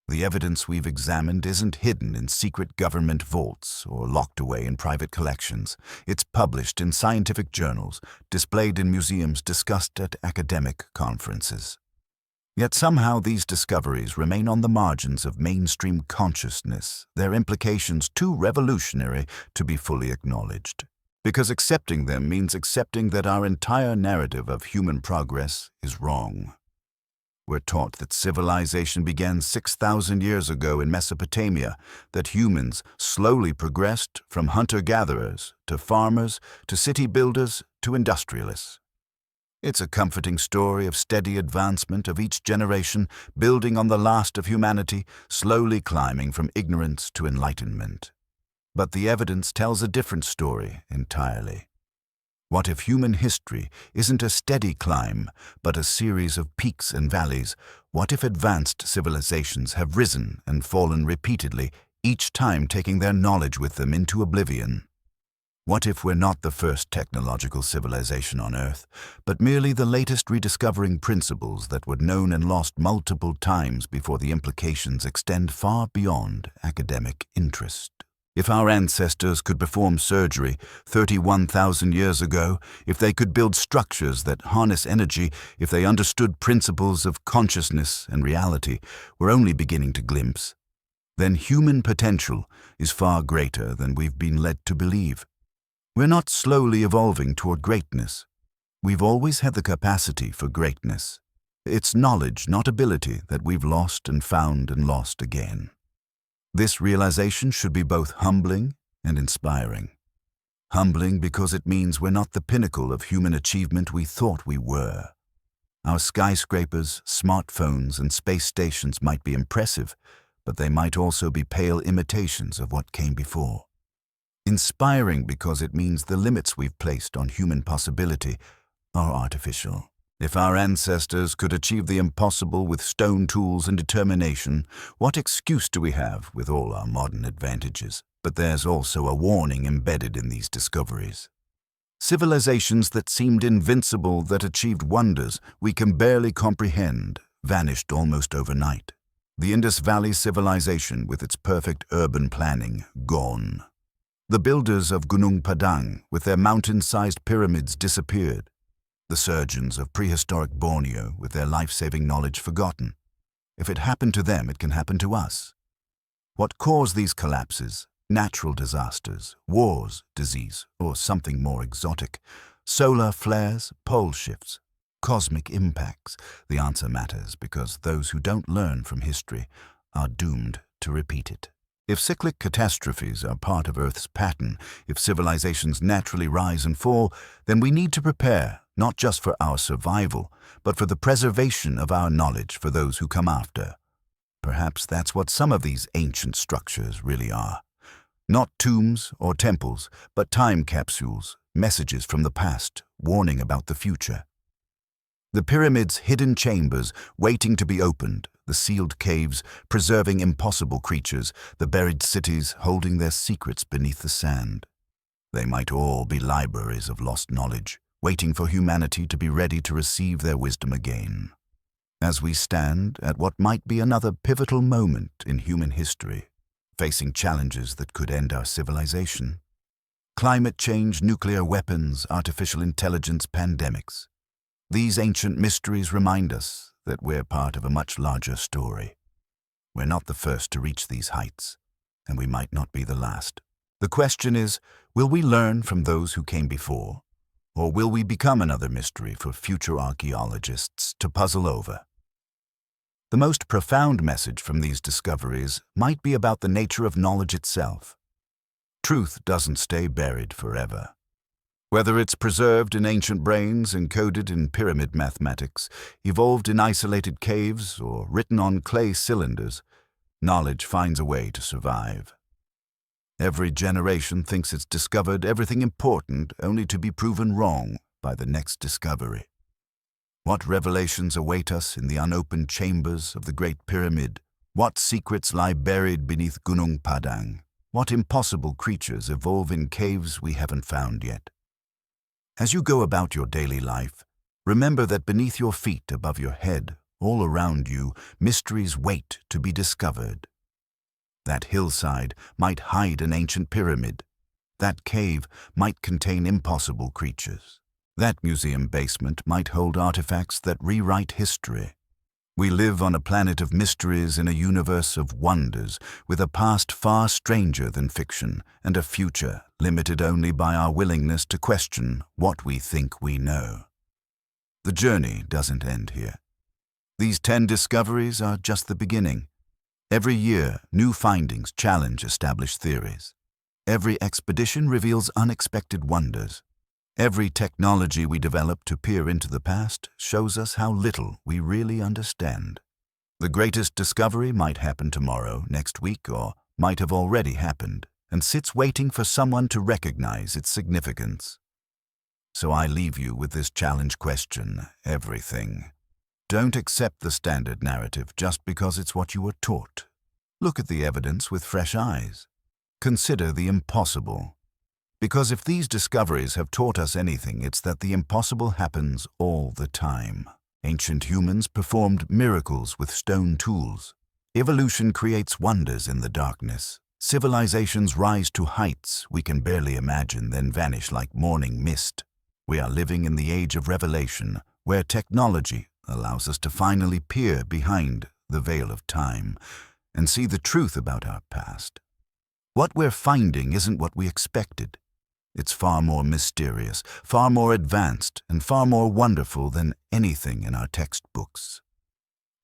The evidence we've examined isn't hidden in secret government vaults or locked away in private collections. It's published in scientific journals, displayed in museums, discussed at academic conferences. Yet somehow these discoveries remain on the margins of mainstream consciousness, their implications too revolutionary to be fully acknowledged. Because accepting them means accepting that our entire narrative of human progress is wrong. We're taught that civilization began 6,000 years ago in Mesopotamia, that humans slowly progressed from hunter-gatherers to farmers to city builders to industrialists. It's a comforting story of steady advancement of each generation, building on the last of humanity, slowly climbing from ignorance to enlightenment. But the evidence tells a different story entirely. What if human history isn't a steady climb, but a series of peaks and valleys? What if advanced civilizations have risen and fallen repeatedly, each time taking their knowledge with them into oblivion? What if we're not the first technological civilization on Earth, but merely the latest rediscovering principles that were known and lost multiple times before the implications extend far beyond academic interest? If our ancestors could perform surgery 31,000 years ago, if they could build structures that harness energy, if they understood principles of consciousness and reality we're only beginning to glimpse, then human potential is far greater than we've been led to believe. We're not slowly evolving toward greatness. We've always had the capacity for greatness. It's knowledge, not ability, that we've lost and found and lost again. This realization should be both humbling and inspiring. Humbling because it means we're not the pinnacle of human achievement we thought we were. Our skyscrapers, smartphones, and space stations might be impressive, but they might also be pale imitations of what came before. Inspiring because it means the limits we've placed on human possibility are artificial. If our ancestors could achieve the impossible with stone tools and determination, what excuse do we have with all our modern advantages? But there's also a warning embedded in these discoveries. Civilizations that seemed invincible, that achieved wonders we can barely comprehend, vanished almost overnight. The Indus Valley civilization, with its perfect urban planning, gone. The builders of Gunung Padang, with their mountain-sized pyramids, disappeared. The surgeons of prehistoric Borneo, with their life-saving knowledge, forgotten. If it happened to them, it can happen to us. What caused these collapses? Natural disasters, wars, disease, or something more exotic? Solar flares, pole shifts, cosmic impacts? The answer matters because those who don't learn from history are doomed to repeat it. If cyclic catastrophes are part of Earth's pattern, if civilizations naturally rise and fall, then we need to prepare, not just for our survival, but for the preservation of our knowledge for those who come after. Perhaps that's what some of these ancient structures really are. Not tombs or temples, but time capsules, messages from the past, warning about the future. The pyramids' hidden chambers waiting to be opened, the sealed caves preserving impossible creatures, the buried cities holding their secrets beneath the sand. They might all be libraries of lost knowledge, waiting for humanity to be ready to receive their wisdom again. As we stand at what might be another pivotal moment in human history, facing challenges that could end our civilization. Climate change, nuclear weapons, artificial intelligence, pandemics. These ancient mysteries remind us that we're part of a much larger story. We're not the first to reach these heights, and we might not be the last. The question is, will we learn from those who came before, or will we become another mystery for future archaeologists to puzzle over? The most profound message from these discoveries might be about the nature of knowledge itself. Truth doesn't stay buried forever. Whether it's preserved in ancient brains, encoded in pyramid mathematics, evolved in isolated caves, or written on clay cylinders, knowledge finds a way to survive. Every generation thinks it's discovered everything important, only to be proven wrong by the next discovery. What revelations await us in the unopened chambers of the Great Pyramid? What secrets lie buried beneath Gunung Padang? What impossible creatures evolve in caves we haven't found yet? As you go about your daily life, remember that beneath your feet, above your head, all around you, mysteries wait to be discovered. That hillside might hide an ancient pyramid. That cave might contain impossible creatures. That museum basement might hold artifacts that rewrite history. We live on a planet of mysteries in a universe of wonders, with a past far stranger than fiction and a future limited only by our willingness to question what we think we know. The journey doesn't end here. These 10 discoveries are just the beginning. Every year, new findings challenge established theories. Every expedition reveals unexpected wonders. Every technology we develop to peer into the past shows us how little we really understand. The greatest discovery might happen tomorrow, next week, or might have already happened, and sits waiting for someone to recognize its significance. So I leave you with this challenge question, everything. Don't accept the standard narrative just because it's what you were taught. Look at the evidence with fresh eyes. Consider the impossible. Because if these discoveries have taught us anything, it's that the impossible happens all the time. Ancient humans performed miracles with stone tools. Evolution creates wonders in the darkness. Civilizations rise to heights we can barely imagine, then vanish like morning mist. We are living in the age of revelation, where technology allows us to finally peer behind the veil of time and see the truth about our past. What we're finding isn't what we expected. It's far more mysterious, far more advanced, and far more wonderful than anything in our textbooks.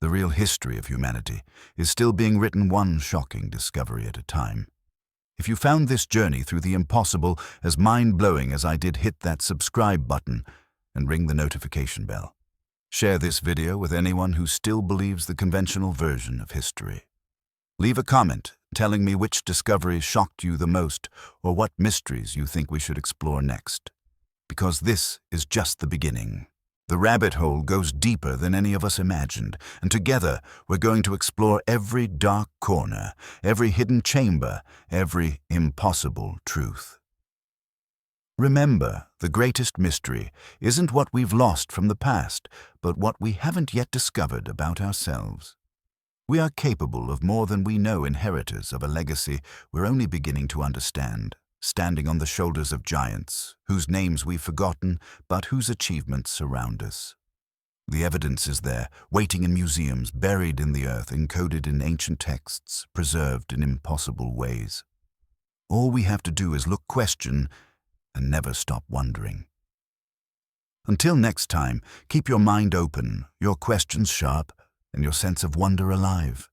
The real history of humanity is still being written one shocking discovery at a time. If you found this journey through the impossible as mind-blowing as I did, hit that subscribe button and ring the notification bell. Share this video with anyone who still believes the conventional version of history. Leave a comment telling me which discoveries shocked you the most or what mysteries you think we should explore next. Because this is just the beginning. The rabbit hole goes deeper than any of us imagined, and together we're going to explore every dark corner, every hidden chamber, every impossible truth. Remember, the greatest mystery isn't what we've lost from the past, but what we haven't yet discovered about ourselves. We are capable of more than we know, inheritors of a legacy we're only beginning to understand, standing on the shoulders of giants, whose names we've forgotten, but whose achievements surround us. The evidence is there, waiting in museums, buried in the earth, encoded in ancient texts, preserved in impossible ways. All we have to do is look, question, and never stop wondering. Until next time, keep your mind open, your questions sharp, and your sense of wonder alive.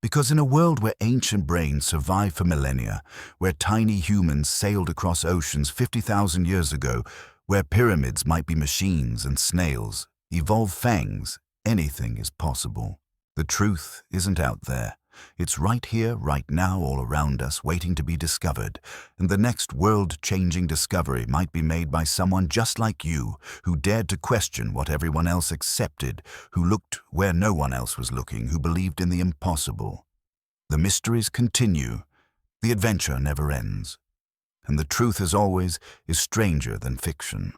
Because in a world where ancient brains survived for millennia, where tiny humans sailed across oceans 50,000 years ago, where pyramids might be machines and snails evolve fangs, anything is possible. The truth isn't out there. It's right here, right now, all around us, waiting to be discovered. And the next world-changing discovery might be made by someone just like you, who dared to question what everyone else accepted, who looked where no one else was looking, who believed in the impossible. The mysteries continue. The adventure never ends. And the truth, as always, is stranger than fiction.